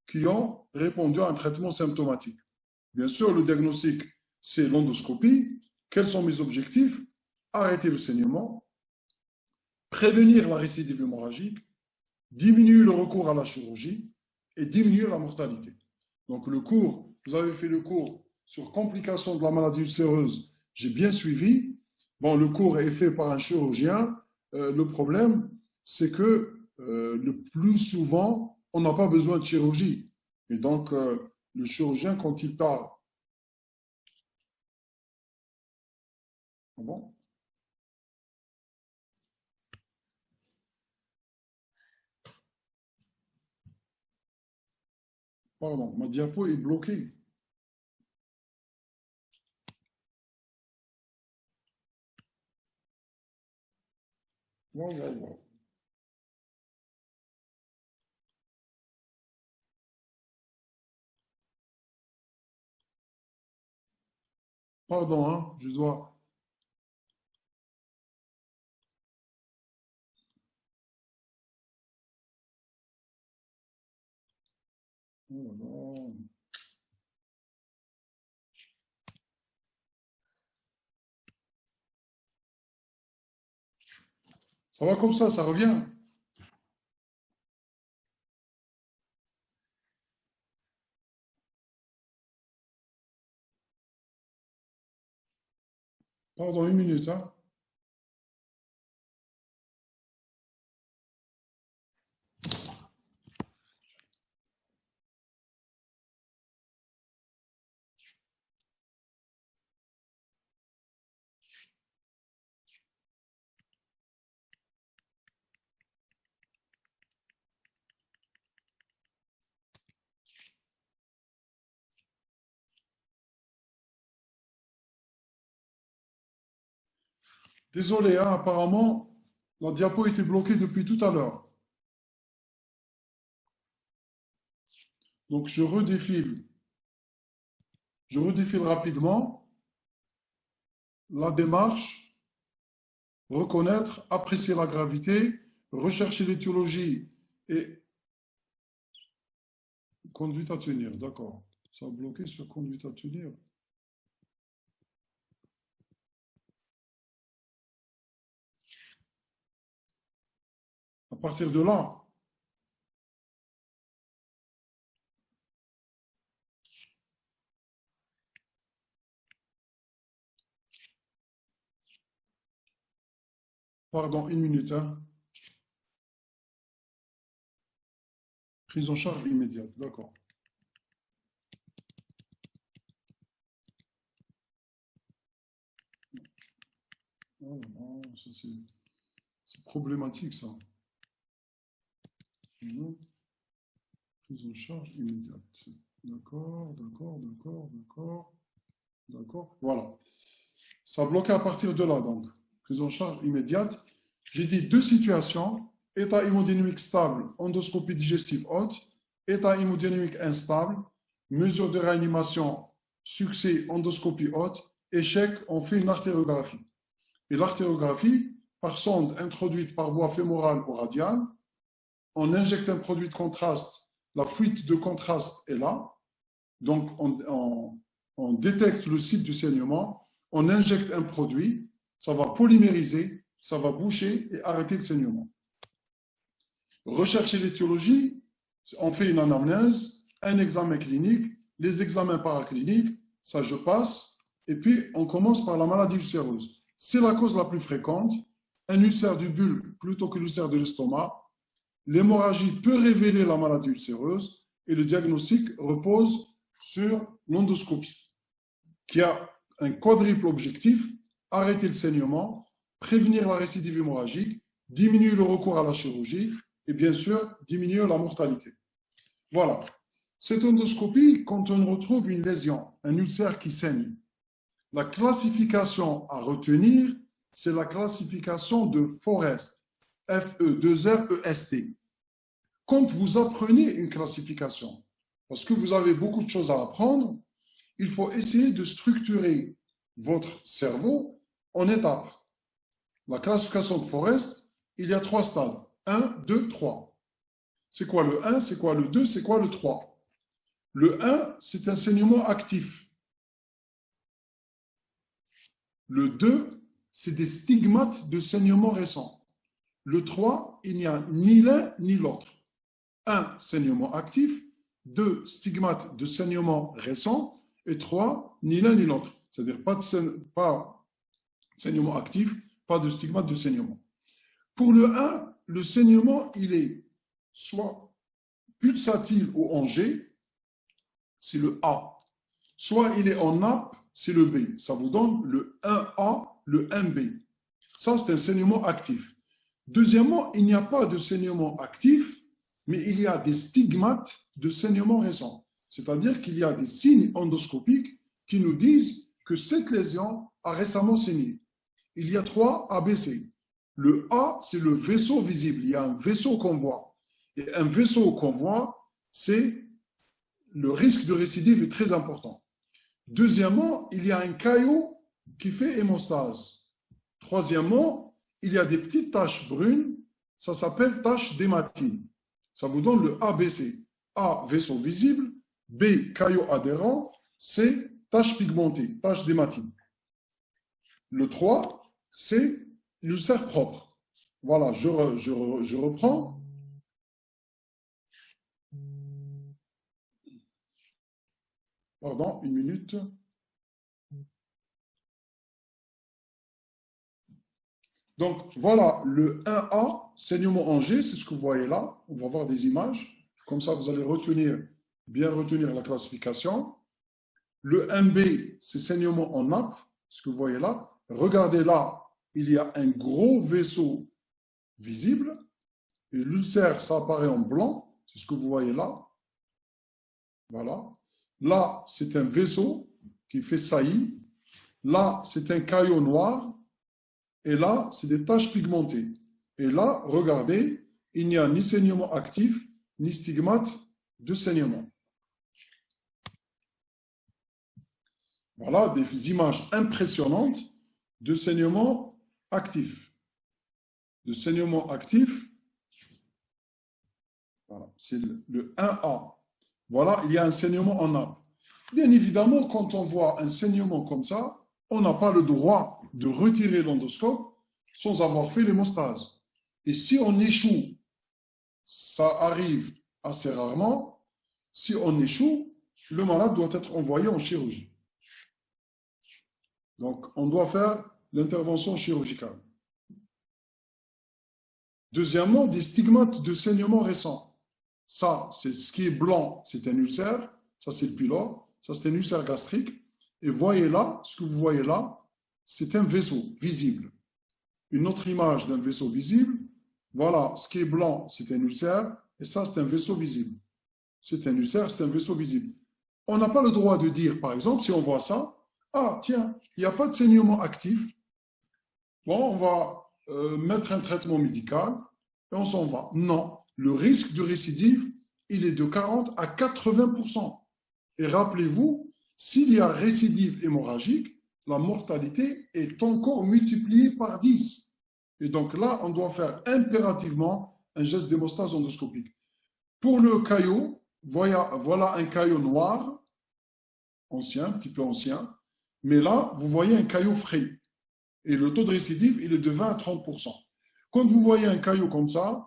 Speaker 1: qui ont répondu à un traitement symptomatique. Bien sûr, le diagnostic, c'est l'endoscopie. Quels sont mes objectifs? Arrêter le saignement, prévenir la récidive hémorragique, diminuer le recours à la chirurgie et diminuer la mortalité. Donc, le cours, vous avez fait le cours sur complications de la maladie ulcéreuse, j'ai bien suivi. Bon, le cours est fait par un chirurgien. Le problème, c'est que le plus souvent, on n'a pas besoin de chirurgie. Et donc, le chirurgien, quand il parle... Ah bon? Pardon, ma diapo est bloquée. Wow, wow, wow. Pardon, hein, je dois... Oh là là. Ça va comme ça revient. Pardon, une minute, hein. Désolé, hein, apparemment, la diapo était bloquée depuis tout à l'heure. Donc, je redéfile. Je redéfile rapidement la démarche, reconnaître, apprécier la gravité, rechercher l'étiologie et conduite à tenir. D'accord. Ça a bloqué sur conduite à tenir. À partir de là, pardon, une minute, hein. Prise en charge immédiate, d'accord. Oh non, c'est problématique ça. Non. Prise en charge immédiate. D'accord, d'accord, d'accord, d'accord, d'accord. Voilà. Ça a bloqué à partir de là, donc. Prise en charge immédiate. J'ai dit deux situations. État hémodynamique stable, endoscopie digestive haute. État hémodynamique instable, mesure de réanimation, succès, endoscopie haute. Échec, on fait une artériographie. Et l'artériographie, par sonde introduite par voie fémorale ou radiale, on injecte un produit de contraste, la fuite de contraste est là, donc on détecte le site du saignement, on injecte un produit, ça va polymériser, ça va boucher et arrêter le saignement. Rechercher l'étiologie, on fait une anamnèse, un examen clinique, les examens paracliniques, ça je passe, et puis on commence par la maladie ulcéreuse. C'est la cause la plus fréquente, un ulcère du bulbe plutôt que l'ulcère de l'estomac. L'hémorragie peut révéler la maladie ulcéreuse et le diagnostic repose sur l'endoscopie, qui a un quadruple objectif, arrêter le saignement, prévenir la récidive hémorragique, diminuer le recours à la chirurgie et bien sûr diminuer la mortalité. Voilà. Cette endoscopie, quand on retrouve une lésion, un ulcère qui saigne, la classification à retenir, c'est la classification de Forest, F-E-2-R-E-S-T. Quand vous apprenez une classification, parce que vous avez beaucoup de choses à apprendre, il faut essayer de structurer votre cerveau en étapes. La classification de Forest, il y a 3 stades. 1, 2, 3. C'est quoi le 1, c'est quoi le 2, c'est quoi le 3? Le 1, c'est un saignement actif. Le 2, c'est des stigmates de saignement récent. Le 3, il n'y a ni l'un ni l'autre. 1, saignement actif. 2, stigmates de saignement récent. Et 3, ni l'un ni l'autre. C'est-à-dire pas saignement actif, pas de stigmate de saignement. Pour le 1, le saignement, il est soit pulsatile ou en G, c'est le A. Soit il est en nappe, c'est le B. Ça vous donne le 1A, le 1B. Ça, c'est un saignement actif. Deuxièmement, il n'y a pas de saignement actif, mais il y a des stigmates de saignement récent. C'est-à-dire qu'il y a des signes endoscopiques qui nous disent que cette lésion a récemment saigné. Il y a 3 ABC. Le A, c'est le vaisseau visible. Il y a un vaisseau qu'on voit. Et un vaisseau qu'on voit, c'est le risque de récidive est très important. Deuxièmement, il y a un caillot qui fait hémostase. Troisièmement, il y a des petites taches brunes, ça s'appelle taches d'hématine. Ça vous donne le ABC. A, vaisseau visible, B, caillot adhérent, C, taches pigmentées, taches d'hématine. Le 3, c'est l'ulcère propre. Voilà, je reprends. Pardon, une minute. Donc, voilà, le 1A, saignement en G, c'est ce que vous voyez là. On va voir des images. Comme ça, vous allez bien retenir la classification. Le 1B, c'est saignement en nappe, ce que vous voyez là. Regardez là, il y a un gros vaisseau visible. Et l'ulcère, ça apparaît en blanc. C'est ce que vous voyez là. Voilà. Là, c'est un vaisseau qui fait saillie. Là, c'est un caillot noir. Et là, c'est des taches pigmentées. Et là, regardez, il n'y a ni saignement actif, ni stigmate de saignement. Voilà des images impressionnantes de saignement actif. De saignement actif, voilà, c'est le 1A. Voilà, il y a un saignement en nappe. Bien évidemment, quand on voit un saignement comme ça, on n'a pas le droit de retirer l'endoscope sans avoir fait l'hémostase. Et si on échoue, ça arrive assez rarement, si on échoue, le malade doit être envoyé en chirurgie. Donc, on doit faire l'intervention chirurgicale. Deuxièmement, des stigmates de saignement récent. Ça, c'est ce qui est blanc, c'est un ulcère. Ça, c'est le pylore. Ça, c'est un ulcère gastrique. Et voyez là, ce que vous voyez là, c'est un vaisseau visible. Une autre image d'un vaisseau visible. Voilà, ce qui est blanc, c'est un ulcère. Et ça, c'est un vaisseau visible. C'est un ulcère, c'est un vaisseau visible. On n'a pas le droit de dire, par exemple, si on voit ça, ah, tiens, il n'y a pas de saignement actif. Bon, on va mettre un traitement médical et on s'en va. Non, le risque de récidive, il est de 40 à 80%. Et rappelez-vous, s'il y a récidive hémorragique, la mortalité est encore multipliée par 10. Et donc là, on doit faire impérativement un geste d'hémostase endoscopique. Pour le caillot, voilà un caillot noir, ancien, un petit peu ancien, mais là, vous voyez un caillot frais. Et le taux de récidive, il est de 20 à 30%. Quand vous voyez un caillot comme ça,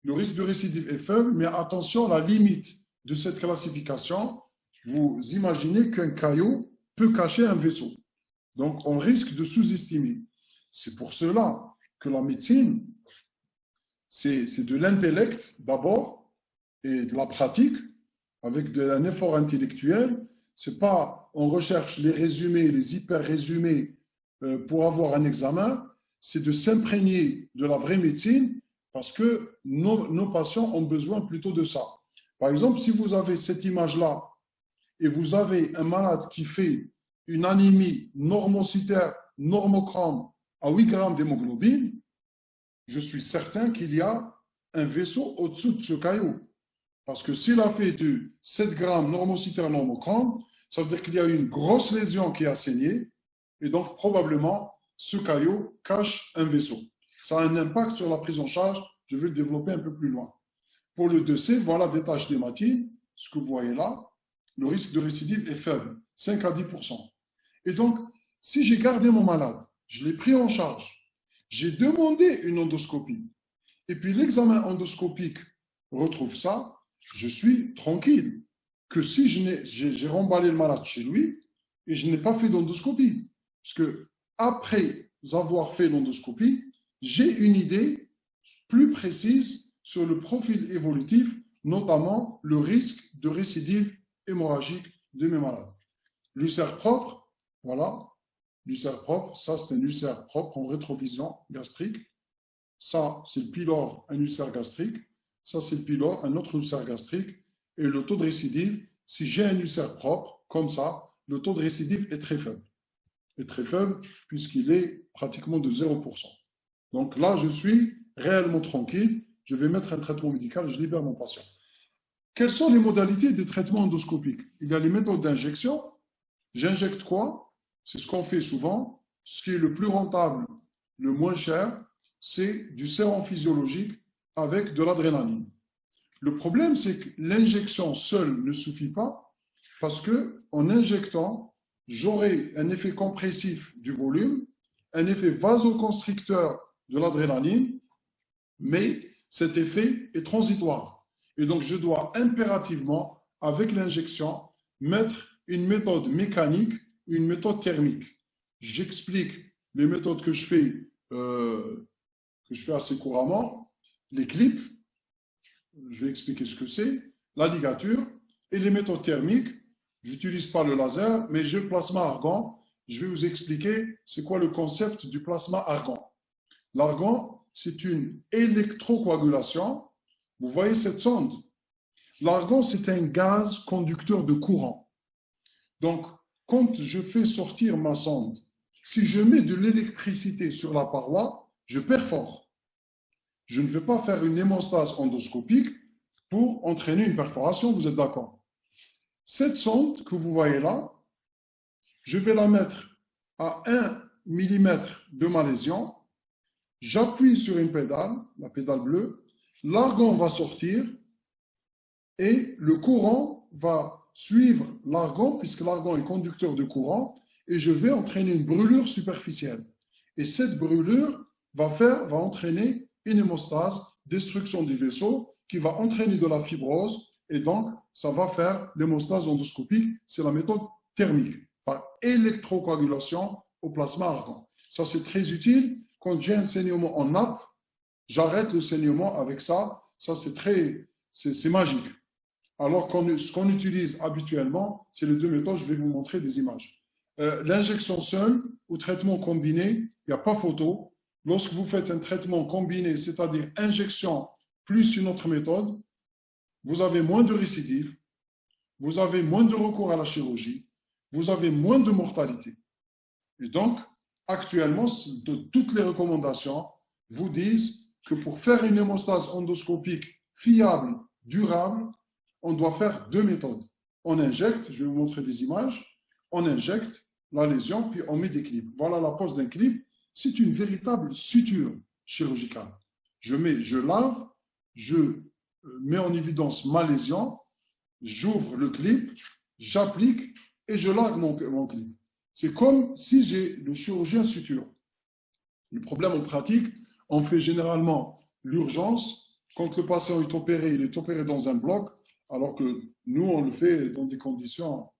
Speaker 1: le risque de récidive est faible, mais attention, la limite de cette classification, vous imaginez qu'un caillot peut cacher un vaisseau. Donc, on risque de sous-estimer. C'est pour cela que la médecine, c'est de l'intellect d'abord et de la pratique, avec un effort intellectuel. C'est pas, on recherche les résumés, les hyper-résumés pour avoir un examen, c'est de s'imprégner de la vraie médecine parce que nos patients ont besoin plutôt de ça. Par exemple, si vous avez cette image-là et vous avez un malade qui fait une anémie normocytaire, normochrome à 8 grammes d'hémoglobine, je suis certain qu'il y a un vaisseau au-dessous de ce caillot. Parce que s'il a fait du 7 grammes normocytaire, normochrome, ça veut dire qu'il y a eu une grosse lésion qui a saigné, et donc probablement ce caillot cache un vaisseau. Ça a un impact sur la prise en charge, je vais le développer un peu plus loin. Pour le 2C, voilà des taches d'hématine, ce que vous voyez là, le risque de récidive est faible, 5 à 10%. Et donc, si j'ai gardé mon malade, je l'ai pris en charge, j'ai demandé une endoscopie, et puis l'examen endoscopique retrouve ça, je suis tranquille. Que si j'ai remballé le malade chez lui et je n'ai pas fait d'endoscopie. Parce que après avoir fait l'endoscopie, j'ai une idée plus précises sur le profil évolutif, notamment le risque de récidive hémorragique de mes malades. L'ulcère propre, voilà, l'ulcère propre, ça c'est un ulcère propre en rétrovision gastrique. Ça, c'est le pylore, un ulcère gastrique. Ça, c'est le pylore, un autre ulcère gastrique. Et le taux de récidive, si j'ai un ulcère propre, comme ça, le taux de récidive est très faible. Est très faible puisqu'il est pratiquement de 0%. Donc là, je suis réellement tranquille. Je vais mettre un traitement médical et je libère mon patient. Quelles sont les modalités des traitements endoscopiques? Il y a les méthodes d'injection. J'injecte quoi? C'est ce qu'on fait souvent. Ce qui est le plus rentable, le moins cher, c'est du sérum physiologique avec de l'adrénaline. Le problème, c'est que l'injection seule ne suffit pas parce qu'en injectant, j'aurai un effet compressif du volume, un effet vasoconstricteur de l'adrénaline, mais cet effet est transitoire. Et donc, je dois impérativement, avec l'injection, mettre une méthode mécanique, une méthode thermique. J'explique les méthodes que je fais assez couramment, les clips, je vais expliquer ce que c'est, la ligature et les méthodes thermiques. Je n'utilise pas le laser, mais j'ai le plasma argan. Je vais vous expliquer c'est quoi le concept du plasma argan. L'argan, c'est une électrocoagulation. Vous voyez cette sonde? L'argan, c'est un gaz conducteur de courant. Donc, quand je fais sortir ma sonde, si je mets de l'électricité sur la paroi, je perfore. Je ne vais pas faire une hémostase endoscopique pour entraîner une perforation, vous êtes d'accord? Cette sonde que vous voyez là, je vais la mettre à 1 mm de ma lésion. J'appuie sur une pédale, la pédale bleue. L'argan va sortir et le courant va suivre l'argan, puisque l'argan est conducteur de courant, et je vais entraîner une brûlure superficielle. Et cette brûlure va entraîner une hémostase, destruction du vaisseau, qui va entraîner de la fibrose, et donc ça va faire l'hémostase endoscopique. C'est la méthode thermique, par électrocoagulation au plasma argan. Ça, c'est très utile. Quand j'ai un saignement en nappe, j'arrête le saignement avec ça. Ça, c'est magique. Alors ce qu'on utilise habituellement, c'est les deux méthodes. Je vais vous montrer des images. L'injection seule ou traitement combiné, il n'y a pas photo. Lorsque vous faites un traitement combiné, c'est-à-dire injection plus une autre méthode, vous avez moins de récidives, vous avez moins de recours à la chirurgie, vous avez moins de mortalité. Et donc, actuellement, toutes les recommandations vous disent que pour faire une hémostase endoscopique fiable, durable, on doit faire deux méthodes. On injecte, je vais vous montrer des images, on injecte la lésion, puis on met des clips. Voilà la pose d'un clip. C'est une véritable suture chirurgicale. Je lave, je mets en évidence ma lésion, j'ouvre le clip, j'applique et je largue mon clip. C'est comme si j'ai le chirurgien suture. Le problème en pratique, on fait généralement l'urgence. Quand le patient est opéré, il est opéré dans un bloc, alors que nous, on le fait dans des conditions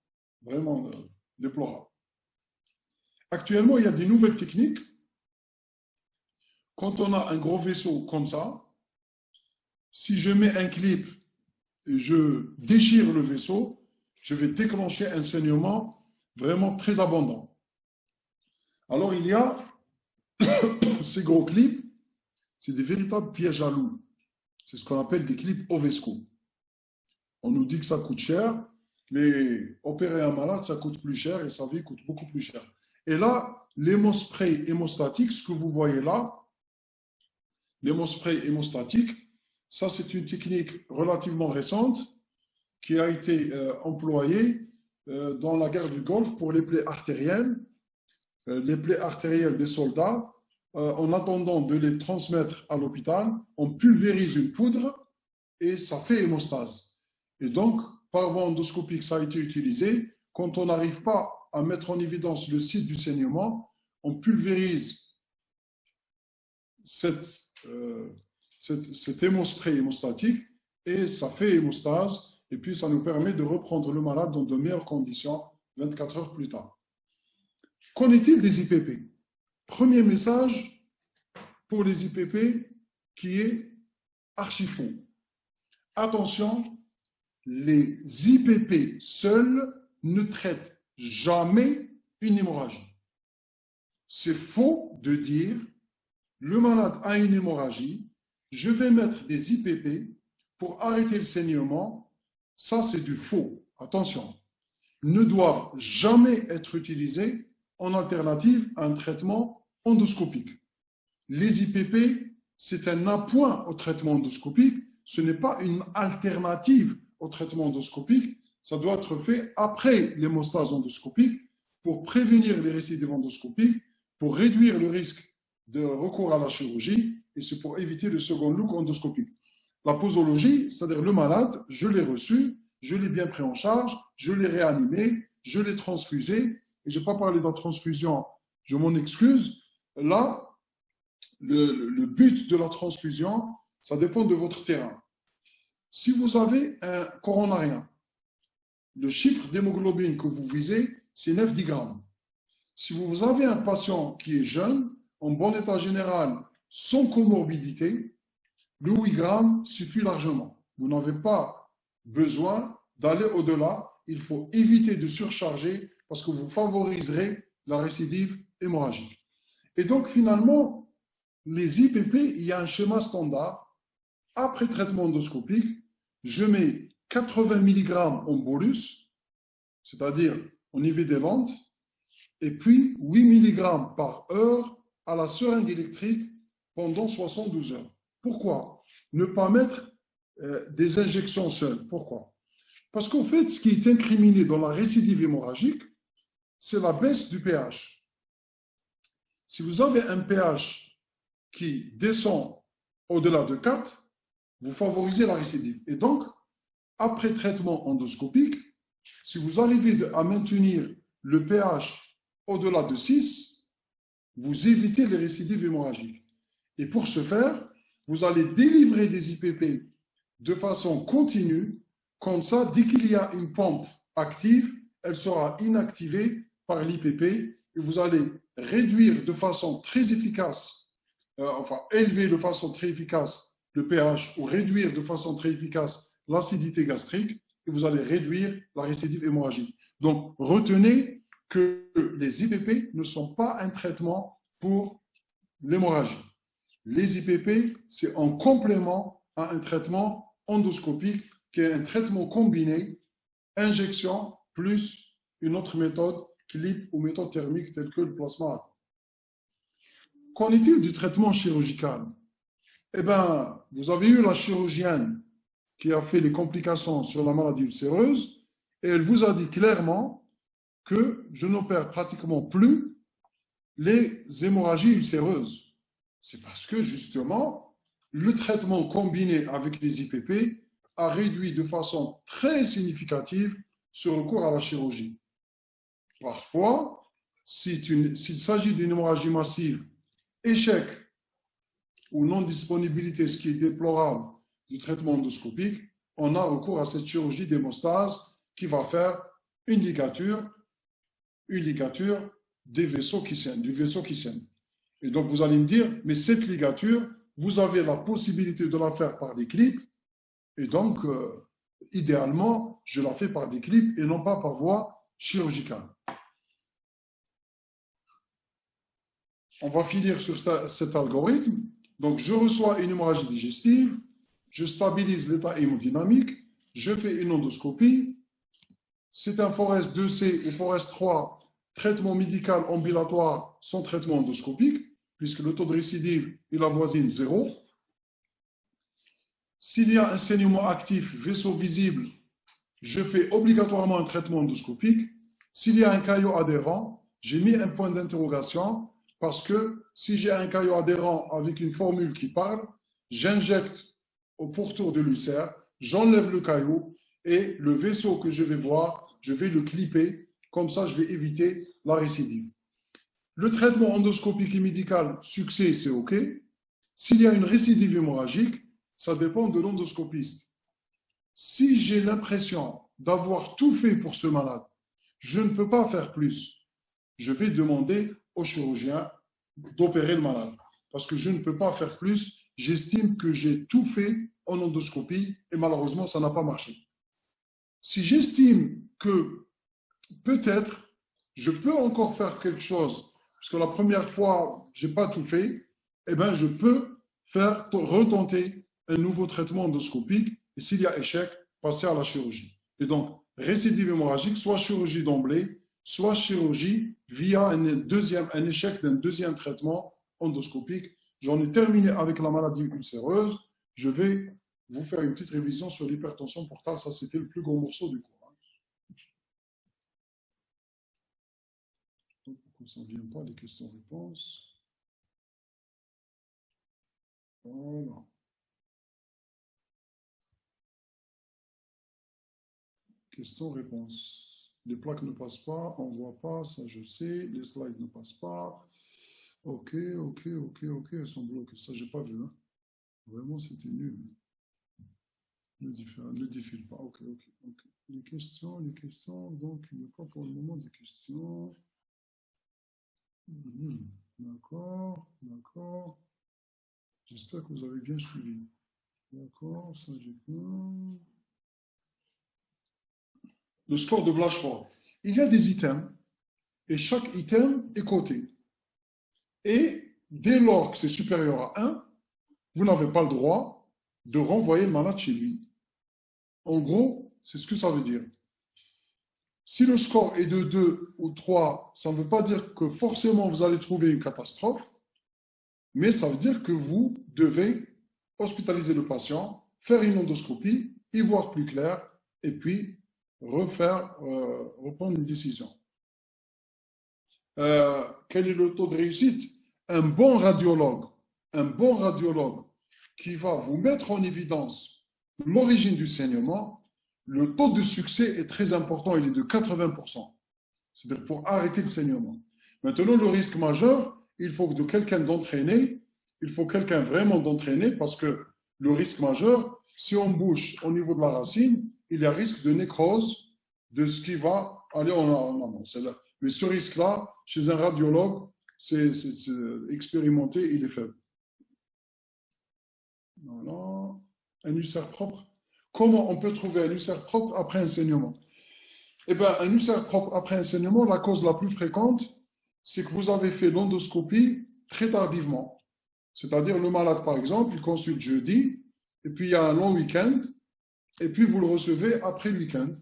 Speaker 1: vraiment déplorables. Actuellement, il y a des nouvelles techniques. Quand on a un gros vaisseau comme ça, si je mets un clip et je déchire le vaisseau, je vais déclencher un saignement vraiment très abondant. Alors, il y a ces gros clips, c'est des véritables pièges à loups. C'est ce qu'on appelle des clips Ovesco. On nous dit que ça coûte cher, mais opérer un malade, ça coûte plus cher et sa vie coûte beaucoup plus cher. Et là, l'hémospray hémostatique, ce que vous voyez là, l'hémospray hémostatique, ça c'est une technique relativement récente qui a été employée dans la guerre du Golfe pour les plaies artérielles des soldats. En attendant de les transmettre à l'hôpital, on pulvérise une poudre et ça fait hémostase. Et donc, par voie endoscopique, ça a été utilisé. Quand on n'arrive pas à mettre en évidence le site du saignement, on pulvérise cet hémospray hémostatique et ça fait hémostase. Et puis, ça nous permet de reprendre le malade dans de meilleures conditions 24 heures plus tard. Qu'en est-il des IPP? Premier message pour les IPP, qui est archi faux. Attention, les IPP seuls ne traitent jamais une hémorragie. C'est faux de dire le malade a une hémorragie, je vais mettre des IPP pour arrêter le saignement. Ça, c'est du faux. Attention, ne doivent jamais être utilisés en alternative à un traitement endoscopique. Les IPP, c'est un appoint au traitement endoscopique, ce n'est pas une alternative au traitement endoscopique, ça doit être fait après l'hémostase endoscopique pour prévenir les récidives endoscopiques, pour réduire le risque de recours à la chirurgie et c'est pour éviter le second look endoscopique. La posologie, c'est-à-dire le malade, je l'ai reçu, je l'ai bien pris en charge, je l'ai réanimé, je l'ai transfusé, et je n'ai pas parlé de la transfusion, je m'en excuse. Là, le but de la transfusion, ça dépend de votre terrain. Si vous avez un coronarien, le chiffre d'hémoglobine que vous visez, c'est 9-10 grammes. Si vous avez un patient qui est jeune, en bon état général, sans comorbidité, le 8 grammes suffit largement. Vous n'avez pas besoin d'aller au-delà. Il faut éviter de surcharger parce que vous favoriserez la récidive hémorragique. Et donc, finalement, les IPP, il y a un schéma standard. Après traitement endoscopique, je mets 80 mg en bolus, c'est-à-dire en IV des lentes, et puis 8 mg par heure à la seringue électrique pendant 72 heures. Pourquoi ne pas mettre des injections seules? Pourquoi? Parce qu'en fait, ce qui est incriminé dans la récidive hémorragique, c'est la baisse du pH. Si vous avez un pH qui descend au-delà de 4, vous favorisez la récidive. Et donc, après traitement endoscopique, si vous arrivez à maintenir le pH au-delà de 6, vous évitez les récidives hémorragiques. Et pour ce faire, vous allez délivrer des IPP de façon continue. Comme ça, dès qu'il y a une pompe active, elle sera inactivée par l'IPP et vous allez réduire de façon très efficace, élever de façon très efficace le pH ou réduire de façon très efficace l'acidité gastrique et vous allez réduire la récidive hémorragique. Donc, retenez que les IPP ne sont pas un traitement pour l'hémorragie. Les IPP, c'est en complément à un traitement endoscopique qui est un traitement combiné, injection plus une autre méthode, clip ou méthode thermique telle que le plasma. Qu'en est-il du traitement chirurgical? Eh bien, vous avez eu la chirurgienne qui a fait les complications sur la maladie ulcéreuse et elle vous a dit clairement que je n'opère pratiquement plus les hémorragies ulcéreuses. C'est parce que justement, le traitement combiné avec les IPP a réduit de façon très significative ce recours à la chirurgie. Parfois, s'il s'agit d'une hémorragie massive, échec ou non-disponibilité, ce qui est déplorable, du traitement endoscopique, on a recours à cette chirurgie d'hémostase qui va faire une ligature des vaisseaux qui saignent, du vaisseau qui saigne. Et donc, vous allez me dire, mais cette ligature, vous avez la possibilité de la faire par des clips, et donc, idéalement, je la fais par des clips et non pas par voie chirurgicale. On va finir sur cet algorithme. Donc, je reçois une hémorragie digestive, je stabilise l'état hémodynamique, je fais une endoscopie. C'est un Forest 2C ou Forest 3, traitement médical ambulatoire sans traitement endoscopique, puisque le taux de récidive, il avoisine 0. S'il y a un saignement actif, vaisseau visible, je fais obligatoirement un traitement endoscopique. S'il y a un caillot adhérent, j'ai mis un point d'interrogation parce que si j'ai un caillot adhérent avec une formule qui parle, j'injecte au pourtour de l'ulcère, j'enlève le caillot et le vaisseau que je vais voir, je vais le clipper. Comme ça, je vais éviter la récidive. Le traitement endoscopique et médical, succès, c'est OK. S'il y a une récidive hémorragique, ça dépend de l'endoscopiste. Si j'ai l'impression d'avoir tout fait pour ce malade, je ne peux pas faire plus. Je vais demander au chirurgien d'opérer le malade parce que je ne peux pas faire plus j'estime que j'ai tout fait en endoscopie et malheureusement, ça n'a pas marché. Si j'estime que peut-être je peux encore faire quelque chose, parce que la première fois, je n'ai pas tout fait, eh bien, je peux retenter un nouveau traitement endoscopique et s'il y a échec, passer à la chirurgie. Et donc, récidive hémorragique, soit chirurgie d'emblée, soit chirurgie via un échec d'un deuxième traitement endoscopique. J'en ai terminé avec la maladie ulcéreuse. Je vais vous faire une petite révision sur l'hypertension portale. Ça, c'était le plus gros morceau du cours. Pourquoi ça ne vient pas, les questions-réponses? Voilà. Questions-réponses. Les plaques ne passent pas, on ne voit pas, ça je sais. Les slides ne passent pas. Ok, elles sont bloquées. Ça, je n'ai pas vu. Hein. Vraiment, c'était nul. Ne défile pas. Ok. Les questions. Donc, il n'y a pas pour le moment de questions. D'accord. J'espère que vous avez bien suivi. D'accord, ça j'ai bien. Le score de Blatchford. Il y a des items et chaque item est coté. Et dès lors que c'est supérieur à 1, vous n'avez pas le droit de renvoyer le malade chez lui. En gros, c'est ce que ça veut dire. Si le score est de 2 ou 3, ça ne veut pas dire que forcément vous allez trouver une catastrophe, mais ça veut dire que vous devez hospitaliser le patient, faire une endoscopie, y voir plus clair, et puis reprendre une décision. Quel est le taux de réussite? Un bon radiologue qui va vous mettre en évidence l'origine du saignement, le taux de succès est très important, il est de 80%. C'est-à-dire pour arrêter le saignement. Maintenant, le risque majeur, il faut quelqu'un d'entraîné, vraiment d'entraîné, parce que le risque majeur, si on bouche au niveau de la racine, il y a risque de nécrose de ce qui va aller en amont. Mais ce risque-là, chez un radiologue, c'est expérimenté, il est faible. Voilà. Un ulcère propre. Comment on peut trouver un ulcère propre après un saignement? Eh bien, un ulcère propre après un saignement, la cause la plus fréquente, c'est que vous avez fait l'endoscopie très tardivement. C'est-à-dire, le malade, par exemple, il consulte jeudi, et puis il y a un long week-end, et puis vous le recevez après le week-end.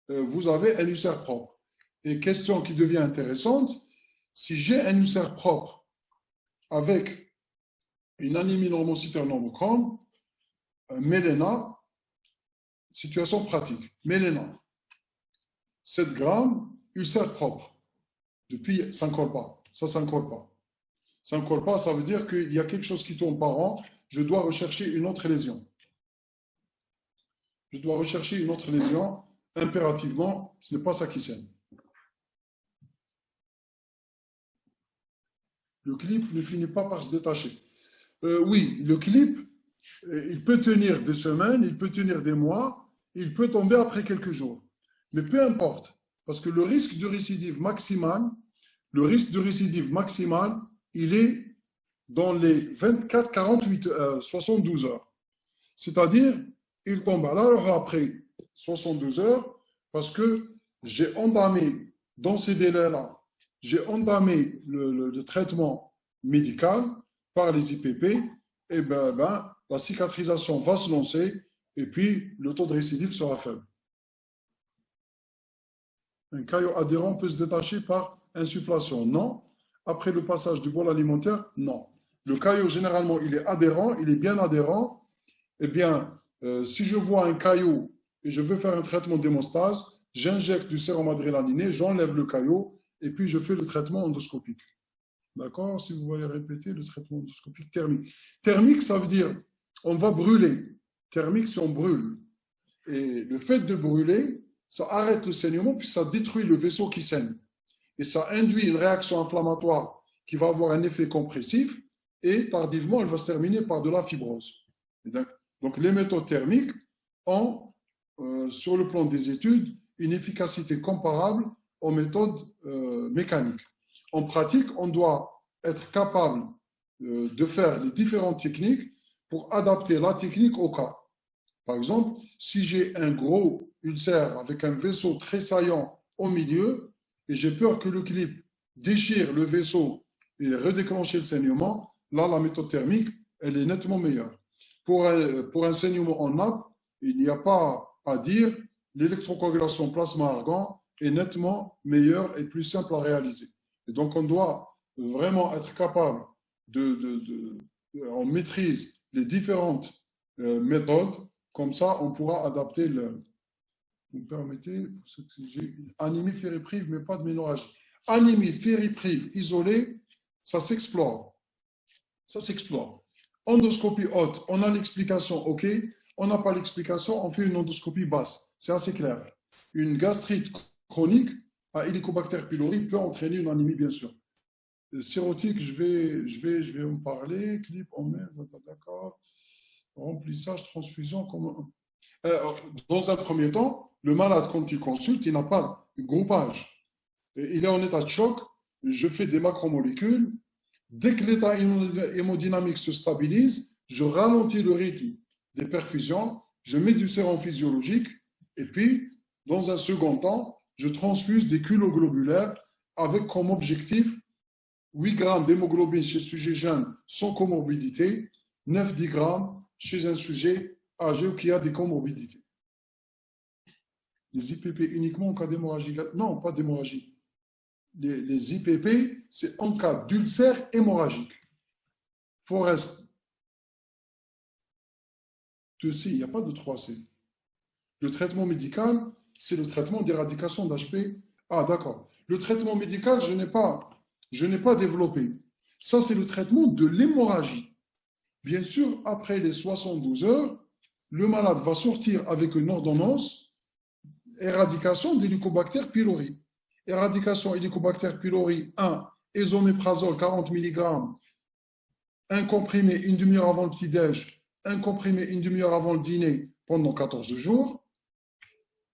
Speaker 1: Vous avez un ulcère propre. Et question qui devient intéressante, si j'ai un ulcère propre avec une anémie normocytaire normochrome, méléna, situation pratique, méléna, 7 grammes, ulcère propre. Depuis, ça ne colle pas. Ça ne colle pas. Ça ne colle pas, ça veut dire qu'il y a quelque chose qui tourne par an, je dois rechercher une autre lésion. Je dois rechercher une autre lésion, impérativement, ce n'est pas ça qui saigne. Le clip ne finit pas par se détacher. Oui, le clip, il peut tenir des semaines, il peut tenir des mois, il peut tomber après quelques jours. Mais peu importe, parce que le risque de récidive maximal, il est dans les 24, 48, 72 heures. C'est-à-dire, il tombe alors après 72 heures, parce que j'ai entamé, dans ces délais-là, j'ai entamé le traitement médical par les IPP, et la cicatrisation va se lancer, et puis le taux de récidive sera faible. Un caillot adhérent peut se détacher par insufflation? Non. Après le passage du bol alimentaire? Non. Le caillot, généralement, il est adhérent, il est bien adhérent. Eh bien, si je vois un caillot et je veux faire un traitement d'hémostase, j'injecte du sérum adrénaliné, j'enlève le caillot et puis je fais le traitement endoscopique. D'accord? Si vous voyez répéter, le traitement endoscopique thermique. Thermique, ça veut dire on va brûler. Thermique, c'est on brûle. Et le fait de brûler, ça arrête le saignement, puis ça détruit le vaisseau qui saigne. Et ça induit une réaction inflammatoire qui va avoir un effet compressif et tardivement, elle va se terminer par de la fibrose. Donc, les méthodes thermiques ont, sur le plan des études, une efficacité comparable aux méthodes mécaniques. En pratique, on doit être capable de faire les différentes techniques pour adapter la technique au cas. Par exemple, si j'ai un gros ulcère avec un vaisseau très saillant au milieu et j'ai peur que le clip déchire le vaisseau et redéclenche le saignement, là, la méthode thermique, elle est nettement meilleure. Pour un saignement en nappe, il n'y a pas à dire, l'électrocoagulation plasma-argan est nettement meilleure et plus simple à réaliser. Et donc, on doit vraiment être capable on maîtrise les différentes méthodes, comme ça, on pourra adapter le. Vous me permettez, j'ai anémie fériprive, mais pas de ménorragie. Anémie fériprive isolée, ça s'explore. Ça s'explore. Endoscopie haute, on a l'explication, ok. On n'a pas l'explication, on fait une endoscopie basse. C'est assez clair. Une gastrite chronique à Helicobacter pylori peut entraîner une anémie, bien sûr. Cirrhotique, je vais en parler. Clip, on met, d'accord. Remplissage, transfusion. Dans un premier temps, le malade, quand il consulte, il n'a pas de groupage. Il est en état de choc. Je fais des macromolécules. Dès que l'état hémodynamique se stabilise, je ralentis le rythme des perfusions, je mets du sérum physiologique et puis, dans un second temps, je transfuse des culoglobulaires avec comme objectif 8 grammes d'hémoglobine chez le sujet jeune sans comorbidité, 9-10 grammes chez un sujet âgé ou qui a des comorbidités. Les IPP uniquement en cas d'hémorragie? Non, pas d'hémorragie. Les IPP, c'est en cas d'ulcère hémorragique. Forest 2C, il n'y a pas de 3C. Le traitement médical, c'est le traitement d'éradication d'HP. Ah, d'accord. Le traitement médical, je n'ai pas développé. Ça, c'est le traitement de l'hémorragie. Bien sûr, après les 72 heures, le malade va sortir avec une ordonnance éradication d'Helicobacter pylori. Éradication Helicobacter pylori 1, ésoméprazole 40 mg, un comprimé une demi-heure avant le petit-déj, un comprimé une demi-heure avant le dîner pendant 14 jours,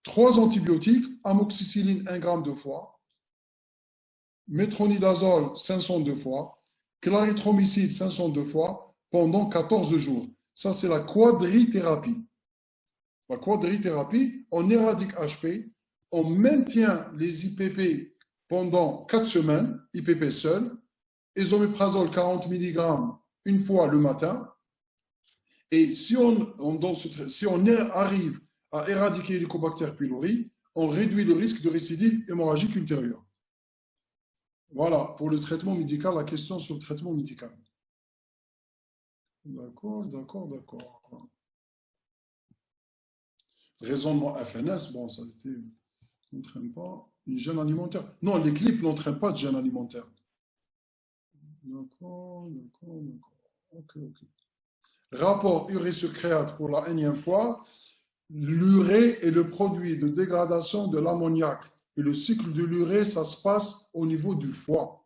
Speaker 1: 3 antibiotiques, amoxicilline 1 g 2 fois, métronidazole 502 fois, clarithromycine 502 fois pendant 14 jours. Ça, c'est la quadrithérapie. La quadrithérapie, on éradique HP, on maintient les IPP pendant 4 semaines, IPP seul, ésoméprazole 40 mg une fois le matin. Et si on arrive à éradiquer l'Helicobacter pylori, on réduit le risque de récidive hémorragique ultérieure. Voilà, pour le traitement médical, la question sur le traitement médical. D'accord. Raisonnement FNS, bon, ça a été, n'entraîne pas une gêne alimentaire. Non, les clips n'entraînent pas de gêne alimentaire. D'accord. Ok. Rapport urée-sucréate pour la énième fois. L'urée est le produit de dégradation de l'ammoniac. Et le cycle de l'urée, ça se passe au niveau du foie.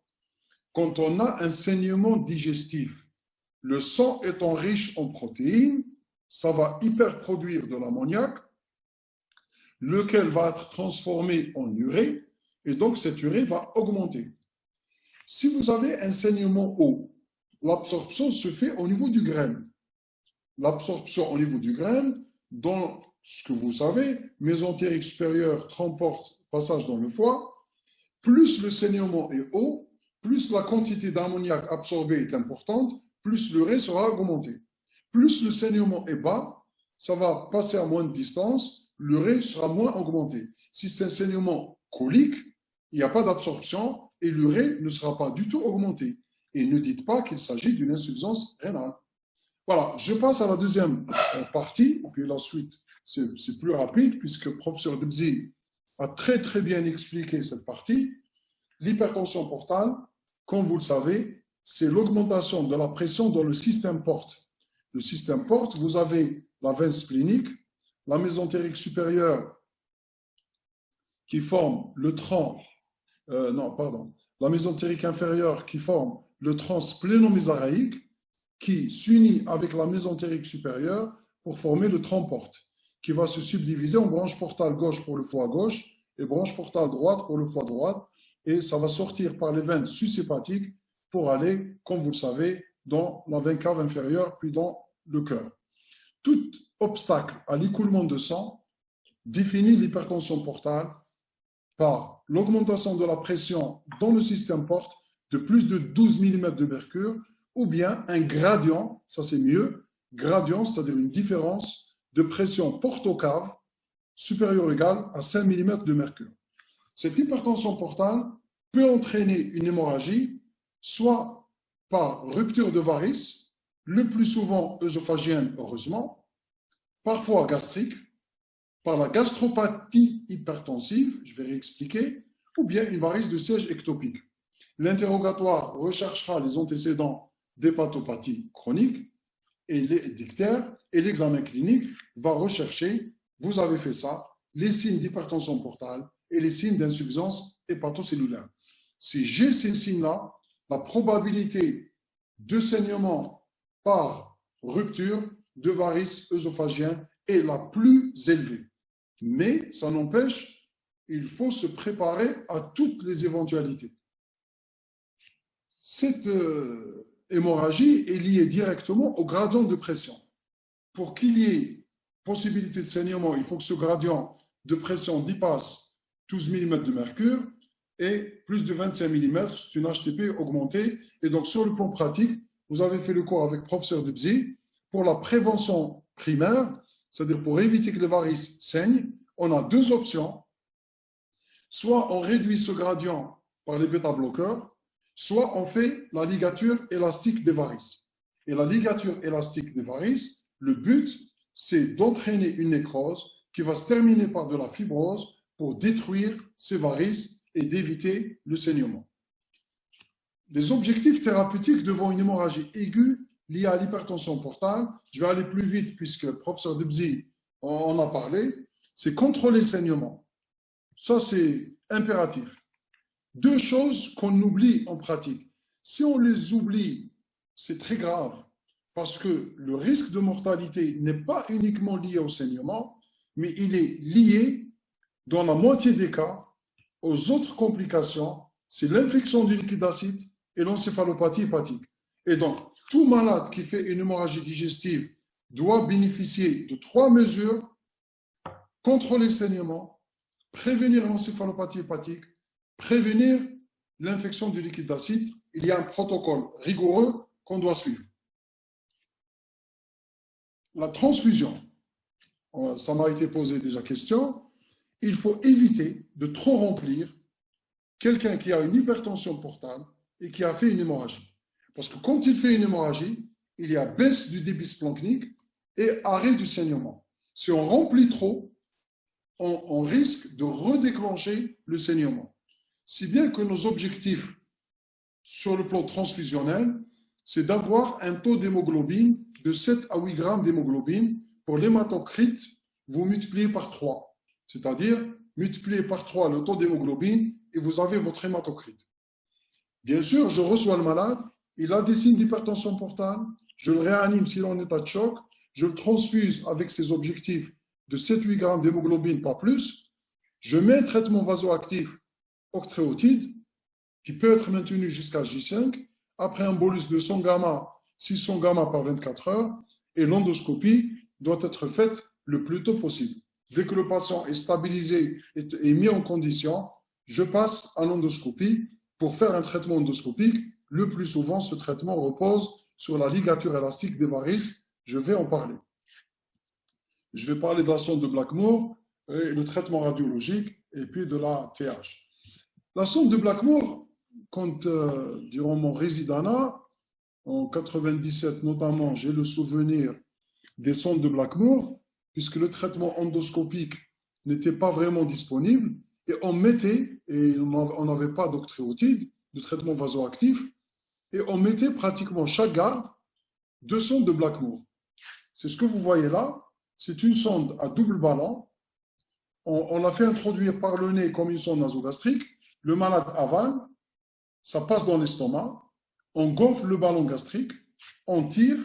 Speaker 1: Quand on a un saignement digestif, le sang étant riche en protéines, ça va hyperproduire de l'ammoniac, lequel va être transformé en urée, et donc cette urée va augmenter. Si vous avez un saignement haut, l'absorption se fait au niveau du graine. L'absorption au niveau du graine, dans ce que vous savez, mésentérique supérieure, transporte, passage dans le foie, plus le saignement est haut, plus la quantité d'ammoniac absorbée est importante, plus l'urée sera augmentée. Plus le saignement est bas, ça va passer à moins de distance, l'urée sera moins augmentée. Si c'est un saignement colique, il n'y a pas d'absorption et l'urée ne sera pas du tout augmentée. Et ne dites pas qu'il s'agit d'une insuffisance rénale. Voilà, je passe à la deuxième partie, et puis la suite, c'est plus rapide, puisque le professeur Debzi a très bien expliqué cette partie. L'hypertension portale, comme vous le savez, c'est l'augmentation de la pression dans le système porte. Le système porte, vous avez la veine splénique, la mésentérique supérieure qui forme le la mésentérique inférieure qui forme le tronc splénomésaraïque qui s'unit avec la mésentérique supérieure pour former le tronc porte, qui va se subdiviser en branche portale gauche pour le foie gauche et branche portale droite pour le foie droit, et ça va sortir par les veines sus-hépatiques pour aller, comme vous le savez, dans la veine cave inférieure, puis dans le cœur. Tout obstacle à l'écoulement de sang définit l'hypertension portale par l'augmentation de la pression dans le système porte de plus de 12 mm de mercure ou bien un gradient, ça c'est mieux, gradient, c'est-à-dire une différence de pression porte-cave supérieure ou égale à 5 mm de mercure. Cette hypertension portale peut entraîner une hémorragie, soit par rupture de varices, le plus souvent œsophagienne, heureusement, parfois gastrique, par la gastropathie hypertensive, je vais réexpliquer, ou bien une varice de siège ectopique. L'interrogatoire recherchera les antécédents d'hépatopathie chronique et les dictères, et l'examen clinique va rechercher, vous avez fait ça, les signes d'hypertension portale et les signes d'insuffisance hépatocellulaire. Si j'ai ces signes-là, la probabilité de saignement par rupture de varice œsophagien est la plus élevée. Mais ça n'empêche, il faut se préparer à toutes les éventualités. Cette hémorragie est liée directement au gradient de pression. Pour qu'il y ait possibilité de saignement, il faut que ce gradient de pression dépasse 12 mm de mercure et plus de 25 mm, c'est une HTP augmentée. Et donc, sur le plan pratique, vous avez fait le cours avec le professeur Debzi. Pour la prévention primaire, c'est-à-dire pour éviter que les varices saignent, on a deux options. Soit on réduit ce gradient par les bêta-bloqueurs, soit on fait la ligature élastique des varices. Et la ligature élastique des varices, le but, c'est d'entraîner une nécrose qui va se terminer par de la fibrose pour détruire ces varices et d'éviter le saignement. Les objectifs thérapeutiques devant une hémorragie aiguë liée à l'hypertension portale, je vais aller plus vite puisque le professeur Debzi en a parlé, c'est contrôler le saignement. Ça, c'est impératif. Deux choses qu'on oublie en pratique. Si on les oublie, c'est très grave parce que le risque de mortalité n'est pas uniquement lié au saignement, mais il est lié, dans la moitié des cas, aux autres complications, c'est l'infection du liquide acide et l'encéphalopathie hépatique. Et donc, tout malade qui fait une hémorragie digestive doit bénéficier de trois mesures: contrôler le saignement, prévenir l'encéphalopathie hépatique, prévenir l'infection du liquide acide. Il y a un protocole rigoureux qu'on doit suivre. La transfusion, ça m'a été posé déjà question. Il faut éviter de trop remplir quelqu'un qui a une hypertension portale et qui a fait une hémorragie. Parce que quand il fait une hémorragie, il y a baisse du débit splanchnique et arrêt du saignement. Si on remplit trop, on risque de redéclencher le saignement. Si bien que nos objectifs sur le plan transfusionnel, c'est d'avoir un taux d'hémoglobine de 7 à 8 grammes d'hémoglobine. Pour l'hématocrite, vous multipliez par 3. C'est-à-dire, multipliez par 3 le taux d'hémoglobine et vous avez votre hématocrite. Bien sûr, je reçois le malade, il a des signes d'hypertension portale, je le réanime s'il est en état de choc, je le transfuse avec ses objectifs de 7-8 grammes d'hémoglobine, pas plus. Je mets un traitement vasoactif octréotide qui peut être maintenu jusqu'à J5, après un bolus de 100 gamma, 600 gamma par 24 heures, et l'endoscopie doit être faite le plus tôt possible. Dès que le patient est stabilisé et mis en condition, je passe à l'endoscopie pour faire un traitement endoscopique. Le plus souvent, ce traitement repose sur la ligature élastique des varices. Je vais en parler. Je vais parler de la sonde de Blackmore, et le traitement radiologique, et puis de la TH. La sonde de Blackmore, quand, durant mon résidanat, en 97 notamment, j'ai le souvenir des sondes de Blackmore, puisque le traitement endoscopique n'était pas vraiment disponible, et on mettait, et on n'avait pas d'octréotide, de traitement vasoactif, et on mettait pratiquement chaque garde 2 sondes de Blackmore. C'est ce que vous voyez là, c'est une sonde à double ballon. On l'a fait introduire par le nez comme une sonde nasogastrique. Le malade avale, ça passe dans l'estomac, on gonfle le ballon gastrique, on tire,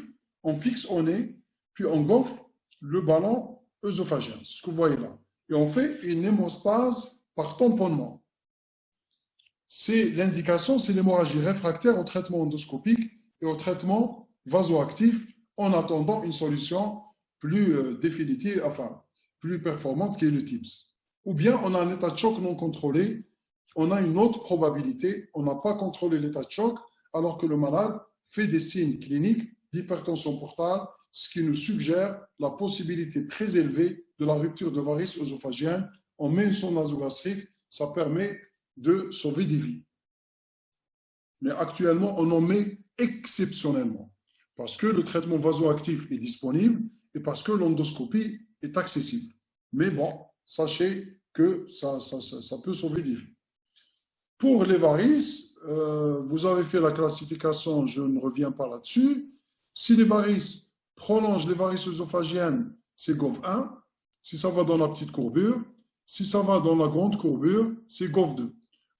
Speaker 1: on fixe au nez, puis on gonfle le ballon œsophagien, c'est ce que vous voyez là. Et on fait une hémostase par tamponnement. C'est l'indication, c'est l'hémorragie réfractaire au traitement endoscopique et au traitement vasoactif en attendant une solution plus définitive, enfin, plus performante qui est le TIPS. Ou bien on a un état de choc non contrôlé, on a une autre probabilité, on n'a pas contrôlé l'état de choc, alors que le malade fait des signes cliniques d'hypertension portale, ce qui nous suggère la possibilité très élevée de la rupture de varices œsophagiennes. On met une sonde nasogastrique, ça permet de sauver des vies. Mais actuellement, on en met exceptionnellement, parce que le traitement vasoactif est disponible et parce que l'endoscopie est accessible. Mais bon, sachez que ça peut sauver des vies. Pour les varices, vous avez fait la classification, je ne reviens pas là-dessus. Si les varices prolongent les varices œsophagiennes, c'est GOV1. Si ça va dans la petite courbure, si ça va dans la grande courbure, c'est GOV2.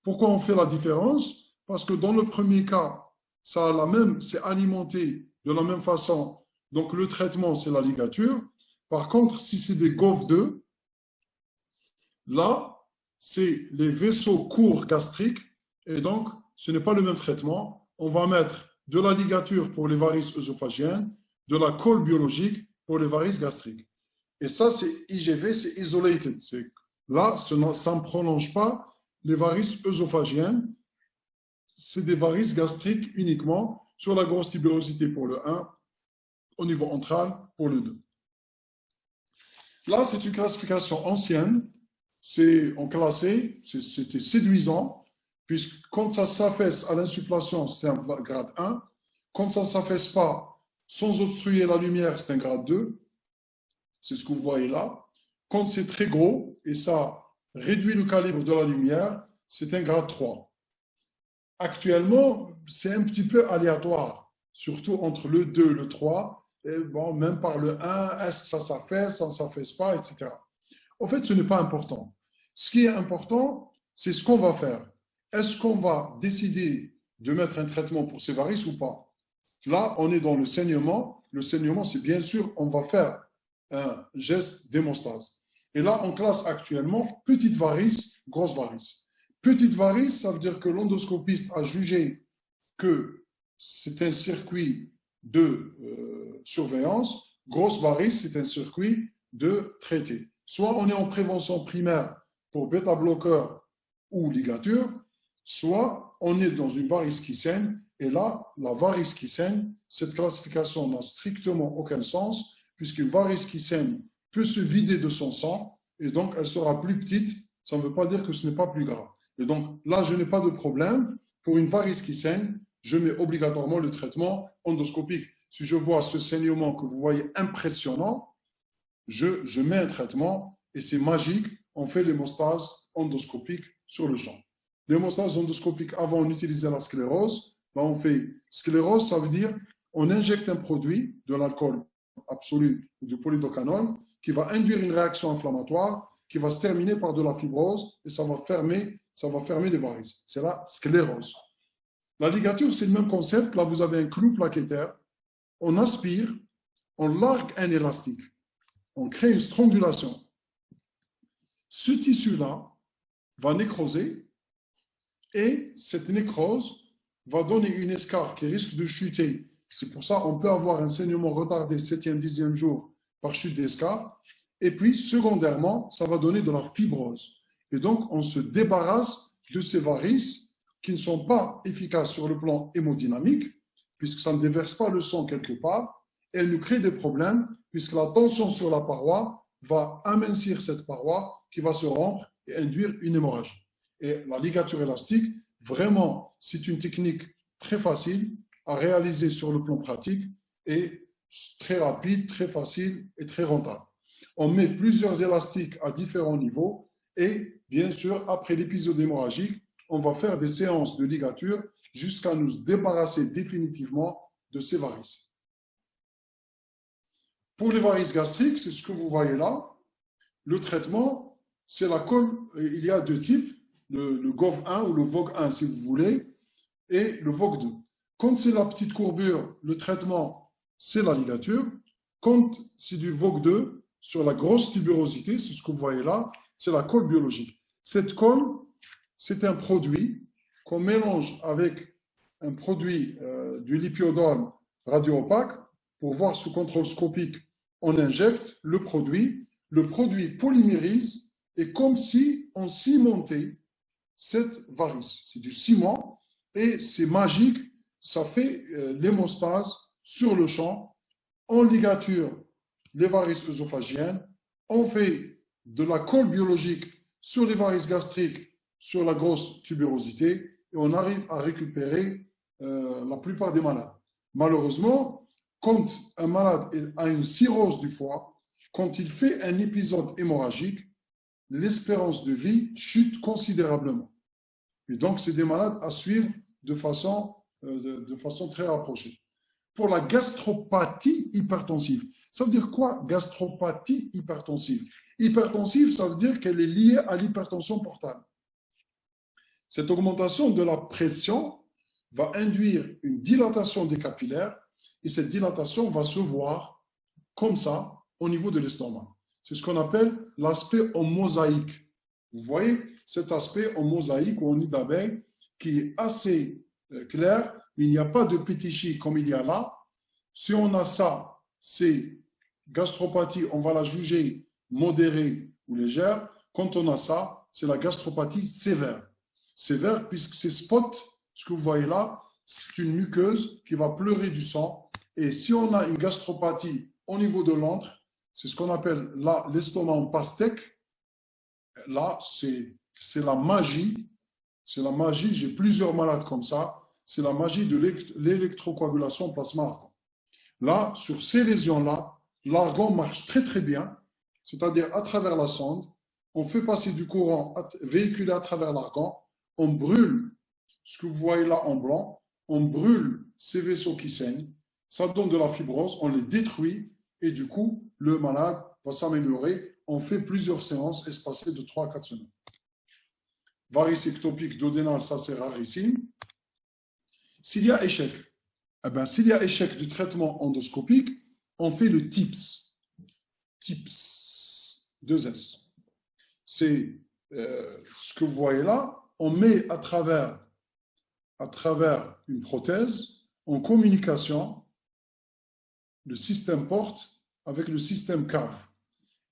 Speaker 1: Pourquoi on fait la différence? Parce que dans le premier cas, c'est alimenté de la même façon. Donc le traitement, c'est la ligature. Par contre, si c'est des GOV2, là, c'est les vaisseaux courts gastriques et donc ce n'est pas le même traitement. On va mettre de la ligature pour les varices œsophagiennes, de la colle biologique pour les varices gastriques. Et ça, c'est IGV, c'est isolated. Là, ça ne prolonge pas les varices œsophagiennes. C'est des varices gastriques uniquement sur la grosse tubérosité pour le 1, au niveau antral pour le 2. Là, c'est une classification ancienne. En classé, c'était séduisant, puisque quand ça s'affaisse à l'insufflation, c'est un grade 1. Quand ça ne s'affaisse pas sans obstruer la lumière, c'est un grade 2. C'est ce que vous voyez là. Quand c'est très gros et ça réduit le calibre de la lumière, c'est un grade 3. Actuellement, c'est un petit peu aléatoire, surtout entre le 2 et le 3. Et bon, même par le 1, est-ce que ça s'affaisse, ça ne s'affaisse pas, etc. En fait, ce n'est pas important. Ce qui est important, c'est ce qu'on va faire. Est-ce qu'on va décider de mettre un traitement pour ces varices ou pas? Là, on est dans le saignement. Le saignement, c'est bien sûr, on va faire un geste d'hémostase. Et là, on classe actuellement petite varice, grosse varice. Petite varice, ça veut dire que l'endoscopiste a jugé que c'est un circuit de surveillance. Grosse varice, c'est un circuit de traité. Soit on est en prévention primaire pour bêta-bloqueur ou ligature, soit on est dans une varice qui saigne. Et là, la varice qui saigne, cette classification n'a strictement aucun sens, puisqu'une varice qui saigne peut se vider de son sang, et donc elle sera plus petite. Ça ne veut pas dire que ce n'est pas plus grave. Et donc là, je n'ai pas de problème. Pour une varice qui saigne, je mets obligatoirement le traitement endoscopique. Si je vois ce saignement que vous voyez impressionnant, je mets un traitement et c'est magique. On fait l'hémostase endoscopique sur le champ. L'hémostase endoscopique, avant, on utilisait la sclérose. Là, on fait sclérose, ça veut dire on injecte un produit, de l'alcool absolu ou du polydocanol, qui va induire une réaction inflammatoire, qui va se terminer par de la fibrose et ça va fermer les varices. C'est la sclérose. La ligature, c'est le même concept. Là, vous avez un clou plaquettaire. On aspire, on largue un élastique. On crée une strangulation. Ce tissu-là va nécroser et cette nécrose va donner une escarre qui risque de chuter. C'est pour ça qu'on peut avoir un saignement retardé 7e, 10e jour par chute d'escarre. Et puis, secondairement, ça va donner de la fibrose. Et donc, on se débarrasse de ces varices qui ne sont pas efficaces sur le plan hémodynamique, puisque ça ne déverse pas le sang quelque part. Elles nous créent des problèmes, puisque la tension sur la paroi va amincir cette paroi qui va se rompre et induire une hémorragie. Et la ligature élastique, vraiment, c'est une technique très facile à réaliser sur le plan pratique et très rapide, très facile et très rentable. On met plusieurs élastiques à différents niveaux et, bien sûr, après l'épisode hémorragique, on va faire des séances de ligature jusqu'à nous débarrasser définitivement de ces varices. Pour les varices gastriques, c'est ce que vous voyez là. Le traitement, c'est la colle. Il y a deux types, le GOV1 ou le VOG1 si vous voulez, et le VOG2. Quand c'est la petite courbure, le traitement, c'est la ligature. Quand c'est du VOG2, sur la grosse tuberosité, c'est ce que vous voyez là, c'est la colle biologique. Cette colle, c'est un produit qu'on mélange avec un produit du lipiodome radio-opaque pour voir sous contrôle scopique, on injecte le produit polymérise et comme si on cimentait cette varice. C'est du ciment et c'est magique, ça fait l'hémostase sur le champ, on ligature les varices œsophagiennes, on fait de la colle biologique sur les varices gastriques, sur la grosse tubérosité et on arrive à récupérer la plupart des malades. Malheureusement, quand un malade a une cirrhose du foie, quand il fait un épisode hémorragique, l'espérance de vie chute considérablement. Et donc, c'est des malades à suivre de façon très rapprochée. Pour la gastropathie hypertensive, ça veut dire quoi, gastropathie hypertensive? Hypertensive, ça veut dire qu'elle est liée à l'hypertension portale. Cette augmentation de la pression va induire une dilatation des capillaires et cette dilatation va se voir comme ça au niveau de l'estomac. C'est ce qu'on appelle l'aspect en mosaïque. Vous voyez cet aspect en mosaïque ou en nid d'abeille qui est assez clair, mais il n'y a pas de pétichie comme il y a là. Si on a ça, c'est gastropathie, on va la juger modérée ou légère. Quand on a ça, c'est la gastropathie sévère. Sévère puisque ces spots, ce que vous voyez là, c'est une muqueuse qui va pleurer du sang. Et si on a une gastropathie au niveau de l'antre, c'est ce qu'on appelle là l'estomac en pastèque. Là, c'est la magie. C'est la magie. J'ai plusieurs malades comme ça. C'est la magie de l'électrocoagulation plasma-argon. Là, sur ces lésions-là, l'argon marche très très bien. C'est-à-dire à travers la sonde, on fait passer du courant véhiculé à travers l'argon. On brûle ce que vous voyez là en blanc. On brûle ces vaisseaux qui saignent. Ça donne de la fibrose. On les détruit. Et du coup, le malade va s'améliorer. On fait plusieurs séances espacées de 3 à 4 semaines. Varice ectopique duodénale, ça c'est rarissime. S'il y a échec, s'il y a échec du traitement endoscopique, on fait le TIPS. TIPS, 2S. C'est ce que vous voyez là. On met à travers une prothèse en communication le système porte avec le système cave.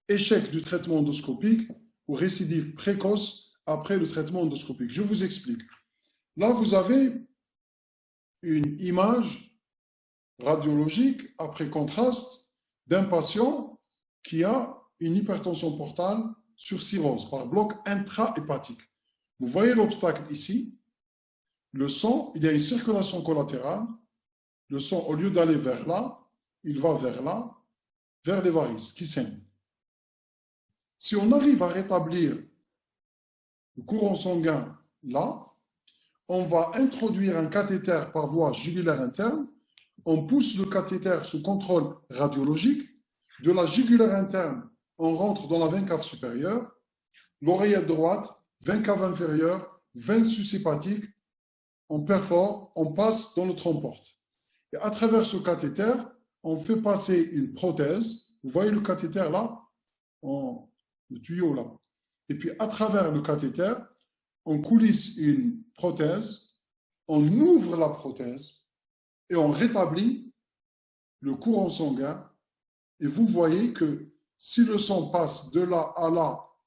Speaker 1: Échec du traitement endoscopique ou récidive précoce après le traitement endoscopique. Je vous explique. Là, vous avez une image radiologique après contraste d'un patient qui a une hypertension portale sur cirrhose par bloc intrahépatique. Vous voyez l'obstacle ici. Le sang, il y a une circulation collatérale. Le sang, au lieu d'aller vers là, il va vers là, vers les varices qui saignent. Si on arrive à rétablir le courant sanguin là, on va introduire un cathéter par voie jugulaire interne, on pousse le cathéter sous contrôle radiologique, de la jugulaire interne, on rentre dans la veine cave supérieure, l'oreillette droite, veine cave inférieure, veine sushépatique, on perfore, on passe dans le tronc-porte. Et à travers ce cathéter, on fait passer une prothèse. Vous voyez le cathéter là, le tuyau là. Et puis à travers le cathéter, on coulisse une prothèse, on ouvre la prothèse et on rétablit le courant sanguin. Et vous voyez que si le sang passe de là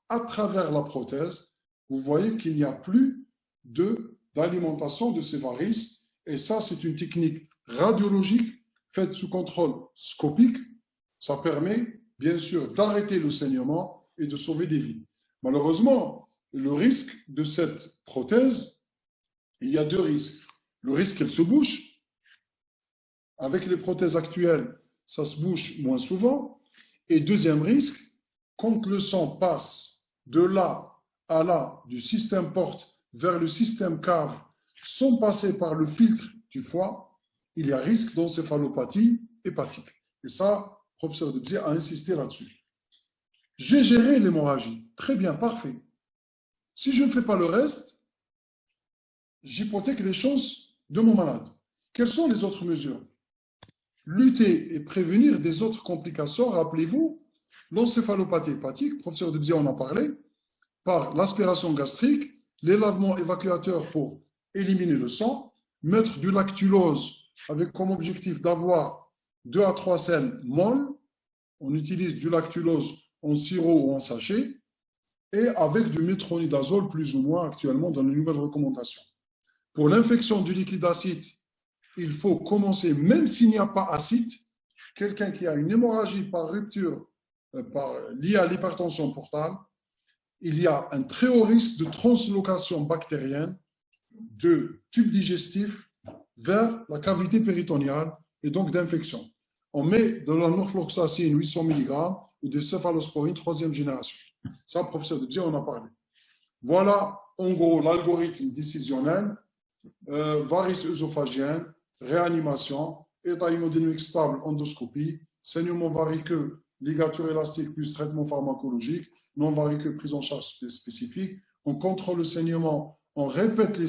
Speaker 1: à travers la prothèse, vous voyez qu'il n'y a plus d'alimentation de ces varices. Et ça, c'est une technique radiologique faite sous contrôle scopique. Ça permet, bien sûr, d'arrêter le saignement et de sauver des vies. Malheureusement, le risque de cette prothèse, il y a 2 risques. Le risque qu'elle se bouche. Avec les prothèses actuelles, ça se bouche moins souvent. Et deuxième risque, quand le sang passe de là à là, du système porte vers le système cave, sans passer par le filtre du foie, il y a risque d'encéphalopathie hépatique. Et ça, le professeur Debzier a insisté là-dessus. J'ai géré l'hémorragie. Très bien, parfait. Si je ne fais pas le reste, j'hypothèque les chances de mon malade. Quelles sont les autres mesures? Lutter et prévenir des autres complications. Rappelez-vous, l'encéphalopathie hépatique, le professeur Debzier en a parlé, par l'aspiration gastrique, les lavements évacuateurs pour éliminer le sang, mettre du lactulose avec comme objectif d'avoir 2 à 3 sels molles. On utilise du lactulose en sirop ou en sachet et avec du métronidazole plus ou moins actuellement dans les nouvelles recommandations. Pour l'infection du liquide acide, il faut commencer, même s'il n'y a pas acide, quelqu'un qui a une hémorragie par rupture liée à l'hypertension portale, il y a un très haut risque de translocation bactérienne de tube digestif vers la cavité péritoniale et donc d'infection. On met de la norfloxacine 800 mg ou des céphalosporines 3e génération. Ça, professeur Debzi, on en a parlé. Voilà, en gros, l'algorithme décisionnel, varices œsophagiennes, réanimation, état hémodynamique stable, endoscopie, saignement variqueux, ligature élastique plus traitement pharmacologique, non variqueux, prise en charge spécifique. On contrôle le saignement, on répète les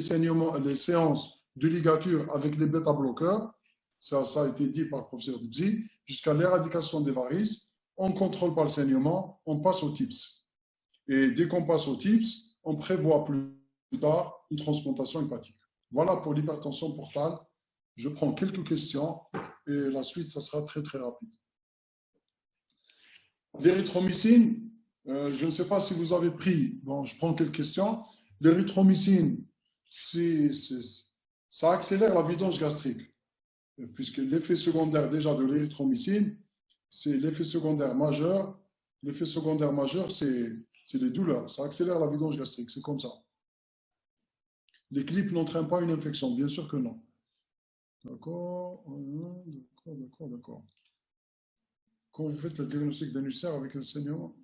Speaker 1: séances de ligature avec les bêta-bloqueurs. Ça a été dit par le professeur Debzi, jusqu'à l'éradication des varices. On ne contrôle pas le saignement, on passe aux TIPS. Et dès qu'on passe aux TIPS, on prévoit plus tard une transplantation hépatique. Voilà pour l'hypertension portale. Je prends quelques questions et la suite, ça sera très très rapide. L'érythromycine, je ne sais pas si vous avez pris, bon, je prends quelques questions. L'érythromycine, ça accélère la vidange gastrique, puisque l'effet secondaire déjà de l'érythromycine, c'est l'effet secondaire majeur. L'effet secondaire majeur, c'est les douleurs. Ça accélère la vidange gastrique, c'est comme ça. Les clips n'entraînent pas une infection, bien sûr que non. D'accord, d'accord. Quand vous faites le diagnostic d'un ulcère avec un saignement,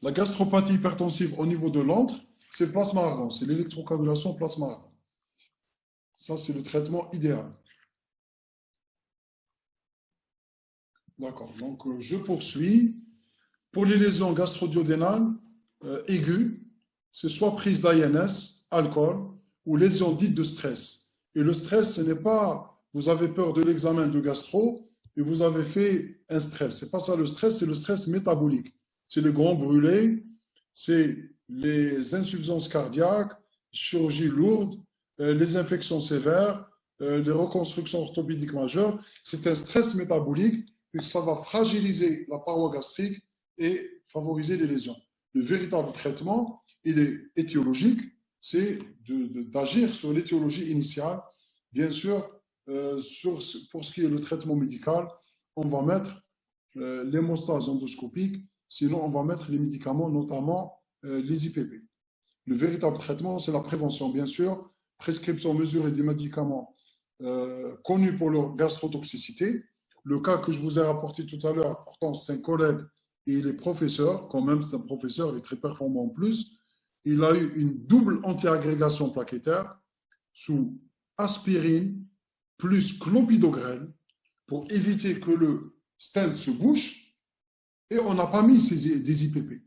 Speaker 1: la gastropathie hypertensive au niveau de l'antre, c'est le plasma argan, c'est l'électrocoagulation plasma argan. Ça, c'est le traitement idéal. D'accord, donc je poursuis. Pour les lésions gastro-duodénales aiguës, c'est soit prise d'ANS, alcool, ou lésions dites de stress. Et le stress, ce n'est pas, vous avez peur de l'examen de gastro et vous avez fait un stress. Ce n'est pas ça le stress, c'est le stress métabolique. C'est les grands brûlés, c'est les insuffisances cardiaques, chirurgie lourde, les infections sévères, les reconstructions orthopédiques majeures. C'est un stress métabolique et ça va fragiliser la paroi gastrique et favoriser les lésions. Le véritable traitement, il est étiologique, c'est d'agir sur l'étiologie initiale. Bien sûr, pour ce qui est le traitement médical, on va mettre l'hémostase endoscopique, sinon on va mettre les médicaments, notamment les IPP. Le véritable traitement, c'est la prévention, bien sûr, prescription mesurée des médicaments connus pour leur gastrotoxicité. Le cas que je vous ai rapporté tout à l'heure, pourtant c'est un collègue et il est professeur, quand même c'est un professeur, il est très performant en plus. Il a eu une double antiagrégation plaquettaire sous aspirine plus clopidogrel pour éviter que le stent se bouche et on n'a pas mis des IPP.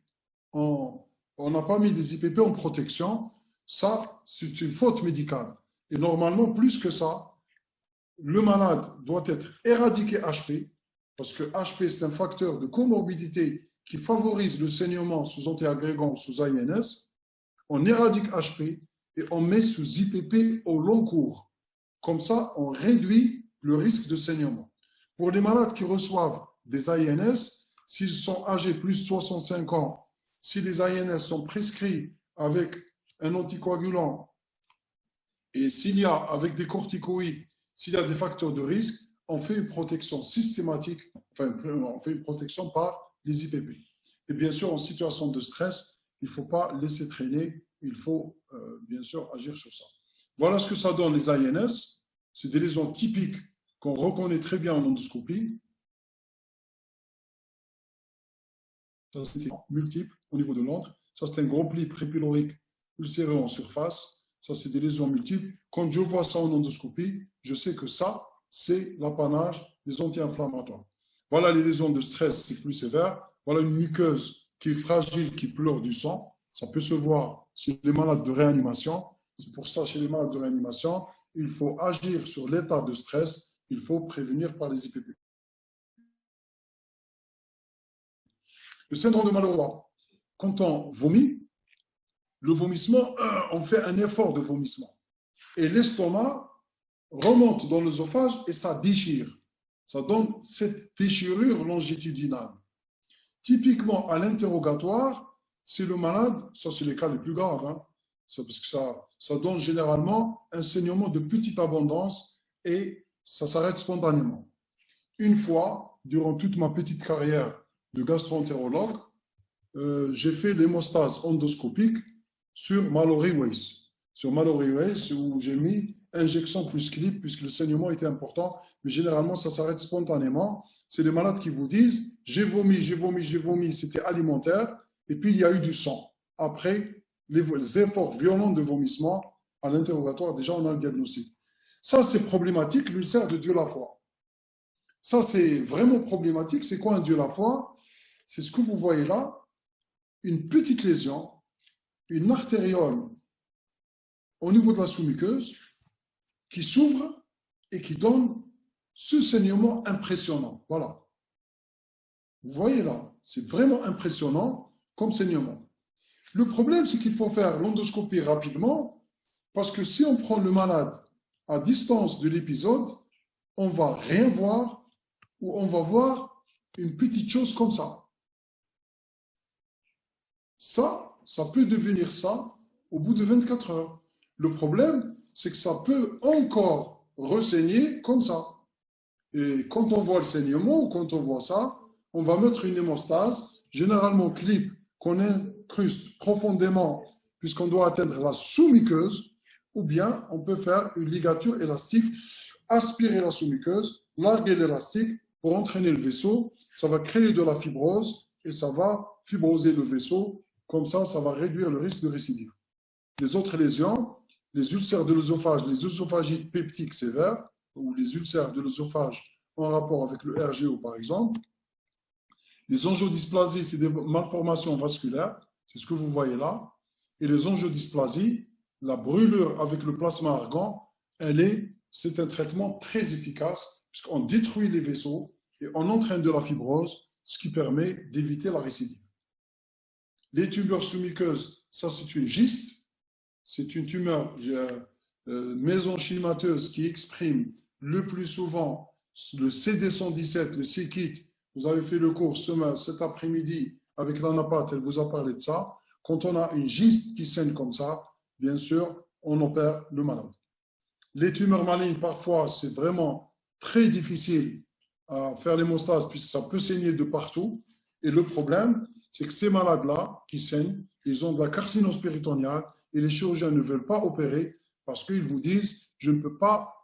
Speaker 1: On n'a pas mis des IPP en protection. Ça, c'est une faute médicale. Et normalement, plus que ça, le malade doit être éradiqué HP, parce que HP, c'est un facteur de comorbidité qui favorise le saignement sous antiagrégant, sous AINS. On éradique HP et on met sous IPP au long cours. Comme ça, on réduit le risque de saignement. Pour les malades qui reçoivent des AINS, s'ils sont âgés plus de 65 ans, si les AINS sont prescrits avec un anticoagulant et s'il y a avec des corticoïdes, s'il y a des facteurs de risque, on fait une protection systématique, enfin, on fait une protection par les IPP. Et bien sûr, en situation de stress, il ne faut pas laisser traîner, il faut bien sûr agir sur ça. Voilà ce que ça donne les AINS. C'est des lésions typiques qu'on reconnaît très bien en endoscopie. Ça, c'est multiple au niveau de l'antre. Ça, c'est un gros pli prépylorique ulcéreux en surface. Ça, c'est des lésions multiples. Quand je vois ça en endoscopie, je sais que ça, c'est l'apanage des anti-inflammatoires. Voilà les lésions de stress, c'est plus sévère. Voilà une muqueuse qui est fragile, qui pleure du sang. Ça peut se voir chez les malades de réanimation. C'est pour ça, chez les malades de réanimation, il faut agir sur l'état de stress. Il faut prévenir par les IPP. Le syndrome de Malleroy, quand on vomit, le vomissement, on fait un effort de vomissement. Et l'estomac, remonte dans l'œsophage et ça déchire. Ça donne cette déchirure longitudinale. Typiquement, à l'interrogatoire, c'est le malade, ça c'est les cas les plus graves, hein, parce que ça donne généralement un saignement de petite abondance et ça s'arrête spontanément. Une fois, durant toute ma petite carrière de gastro-entérologue, j'ai fait l'hémostase endoscopique sur Mallory Weiss. Sur Mallory Weiss, où j'ai mis injection plus clip, puisque le saignement était important, mais généralement, ça s'arrête spontanément. C'est les malades qui vous disent j'ai vomi, j'ai vomi, j'ai vomi, c'était alimentaire, et puis il y a eu du sang. Après les efforts violents de vomissement, à l'interrogatoire, déjà, on a le diagnostic. Ça, c'est problématique, l'ulcère de Dieu-la-foi. Ça, c'est vraiment problématique. C'est quoi un Dieu-la-foi? C'est ce que vous voyez là, une petite lésion, une artériole au niveau de la sous-muqueuse qui s'ouvre et qui donne ce saignement impressionnant. Voilà. Vous voyez là, c'est vraiment impressionnant comme saignement. Le problème, c'est qu'il faut faire l'endoscopie rapidement parce que si on prend le malade à distance de l'épisode, on ne va rien voir ou on va voir une petite chose comme ça. Ça peut devenir ça au bout de 24 heures. Le problème, c'est que ça peut encore ressaigner comme ça. Et quand on voit le saignement ou quand on voit ça, on va mettre une hémostase, généralement clip, qu'on incruste profondément puisqu'on doit atteindre la sous-muqueuse, ou bien on peut faire une ligature élastique, aspirer la sous-muqueuse, larguer l'élastique pour entraîner le vaisseau. Ça va créer de la fibrose et ça va fibroser le vaisseau. Comme ça va réduire le risque de récidive. Les autres lésions, les ulcères de l'œsophage, les œsophagites peptiques sévères, ou les ulcères de l'œsophage en rapport avec le RGO par exemple. Les angiodysplasies, c'est des malformations vasculaires, c'est ce que vous voyez là. Et les angiodysplasies, la brûlure avec le plasma argan, c'est un traitement très efficace puisqu'on détruit les vaisseaux et on entraîne de la fibrose, ce qui permet d'éviter la récidive. Les tumeurs sous-muqueuses, ça c'est une gyste, c'est une tumeur mésenchymateuse qui exprime le plus souvent le CD117, le c-kit. Vous avez fait le cours cet après-midi avec l'anapathe, elle vous a parlé de ça. Quand on a une gyste qui saigne comme ça, bien sûr, on opère le malade. Les tumeurs malignes, parfois, c'est vraiment très difficile à faire l'hémostase puisque ça peut saigner de partout. Et le problème, c'est que ces malades-là qui saignent, ils ont de la carcinose péritoniale et les chirurgiens ne veulent pas opérer parce qu'ils vous disent je ne peux pas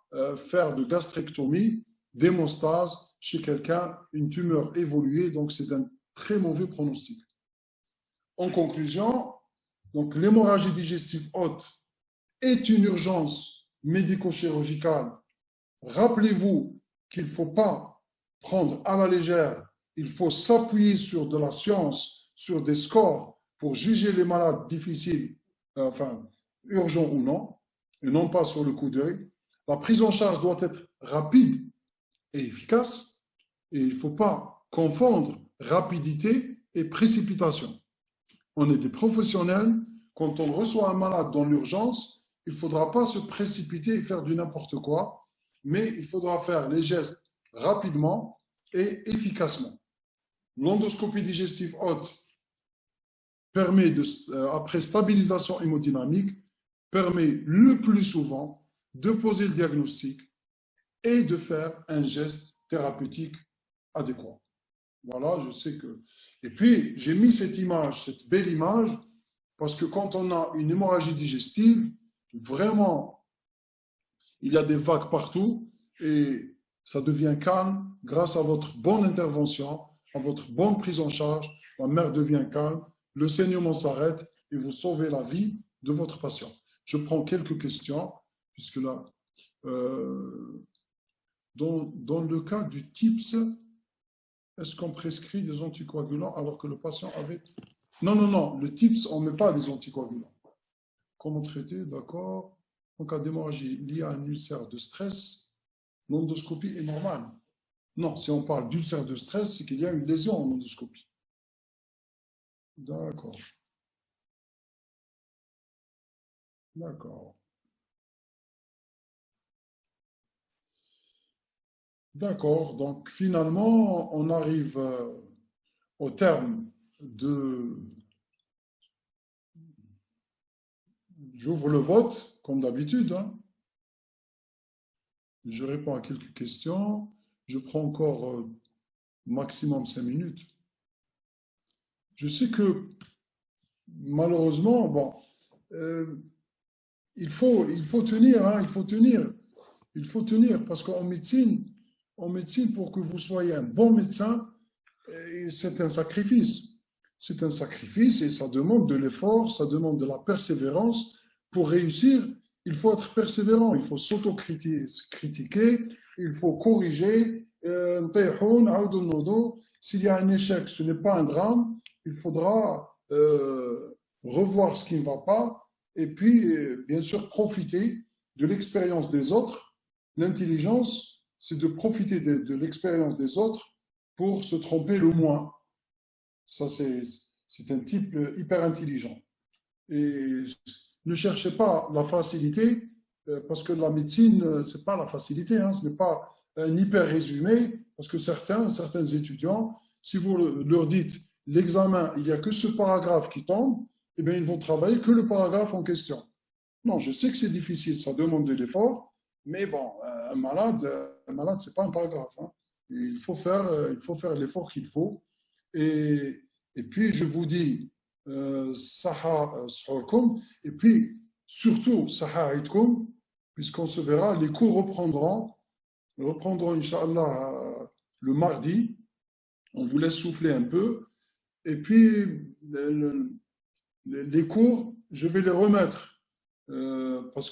Speaker 1: faire de gastrectomie, d'hémostase chez quelqu'un, une tumeur évoluée, donc c'est un très mauvais pronostic. En conclusion, donc l'hémorragie digestive haute est une urgence médico-chirurgicale. Rappelez-vous qu'il ne faut pas prendre à la légère, il faut s'appuyer sur de la science, sur des scores pour juger les malades difficiles, urgents ou non, et non pas sur le coup d'œil. La prise en charge doit être rapide et efficace, et il ne faut pas confondre rapidité et précipitation. On est des professionnels, quand on reçoit un malade dans l'urgence, il ne faudra pas se précipiter et faire du n'importe quoi, mais il faudra faire les gestes rapidement et efficacement. L'endoscopie digestive haute permet, après stabilisation hémodynamique, permet le plus souvent de poser le diagnostic et de faire un geste thérapeutique adéquat. Voilà, je sais que... Et puis, j'ai mis cette image, cette belle image, parce que quand on a une hémorragie digestive, vraiment, il y a des vagues partout et ça devient calme grâce à votre bonne intervention, à votre bonne prise en charge. La mère devient calme, le saignement s'arrête et vous sauvez la vie de votre patient. Je prends quelques questions, puisque là, dans le cas du TIPS, est-ce qu'on prescrit des anticoagulants alors que le patient avait... Non, le TIPS, on ne met pas des anticoagulants. Comment traiter, d'accord. En cas d'hémorragie liée à un ulcère de stress, l'endoscopie est normale. Non, si on parle d'ulcère de stress, c'est qu'il y a une lésion en endoscopie. D'accord. D'accord. D'accord. Donc, finalement, on arrive au terme de... J'ouvre le vote, comme d'habitude, hein. Je réponds à quelques questions. Je prends encore maximum 5 minutes. Je sais que, malheureusement, bon, euh, il faut tenir, hein, il faut tenir. Il faut tenir, parce en médecine, pour que vous soyez un bon médecin, c'est un sacrifice. C'est un sacrifice et ça demande de l'effort, ça demande de la persévérance. Pour réussir, il faut être persévérant, il faut s'auto-critiquer, il faut corriger. S'il y a un échec, ce n'est pas un drame, il faudra revoir ce qui ne va pas et puis, bien sûr, profiter de l'expérience des autres. L'intelligence, c'est de profiter de l'expérience des autres pour se tromper le moins. Ça, c'est un type hyper intelligent. Et ne cherchez pas la facilité, parce que la médecine, c'est pas la facilité, hein, ce n'est pas un hyper résumé, parce que certains étudiants, si vous leur dites l'examen, il n'y a que ce paragraphe qui tombe, eh bien, ils vont travailler que le paragraphe en question. Non, je sais que c'est difficile, ça demande de l'effort, mais bon, un malade, c'est pas un paragraphe, hein. Il faut faire l'effort qu'il faut. Et, et puis, je vous dis, Saha Sholkum, et puis, surtout, Saha Aidkum, puisqu'on se verra, les cours reprendront, Inch'Allah, le mardi. On vous laisse souffler un peu. Et puis, les cours, je vais les remettre. Parce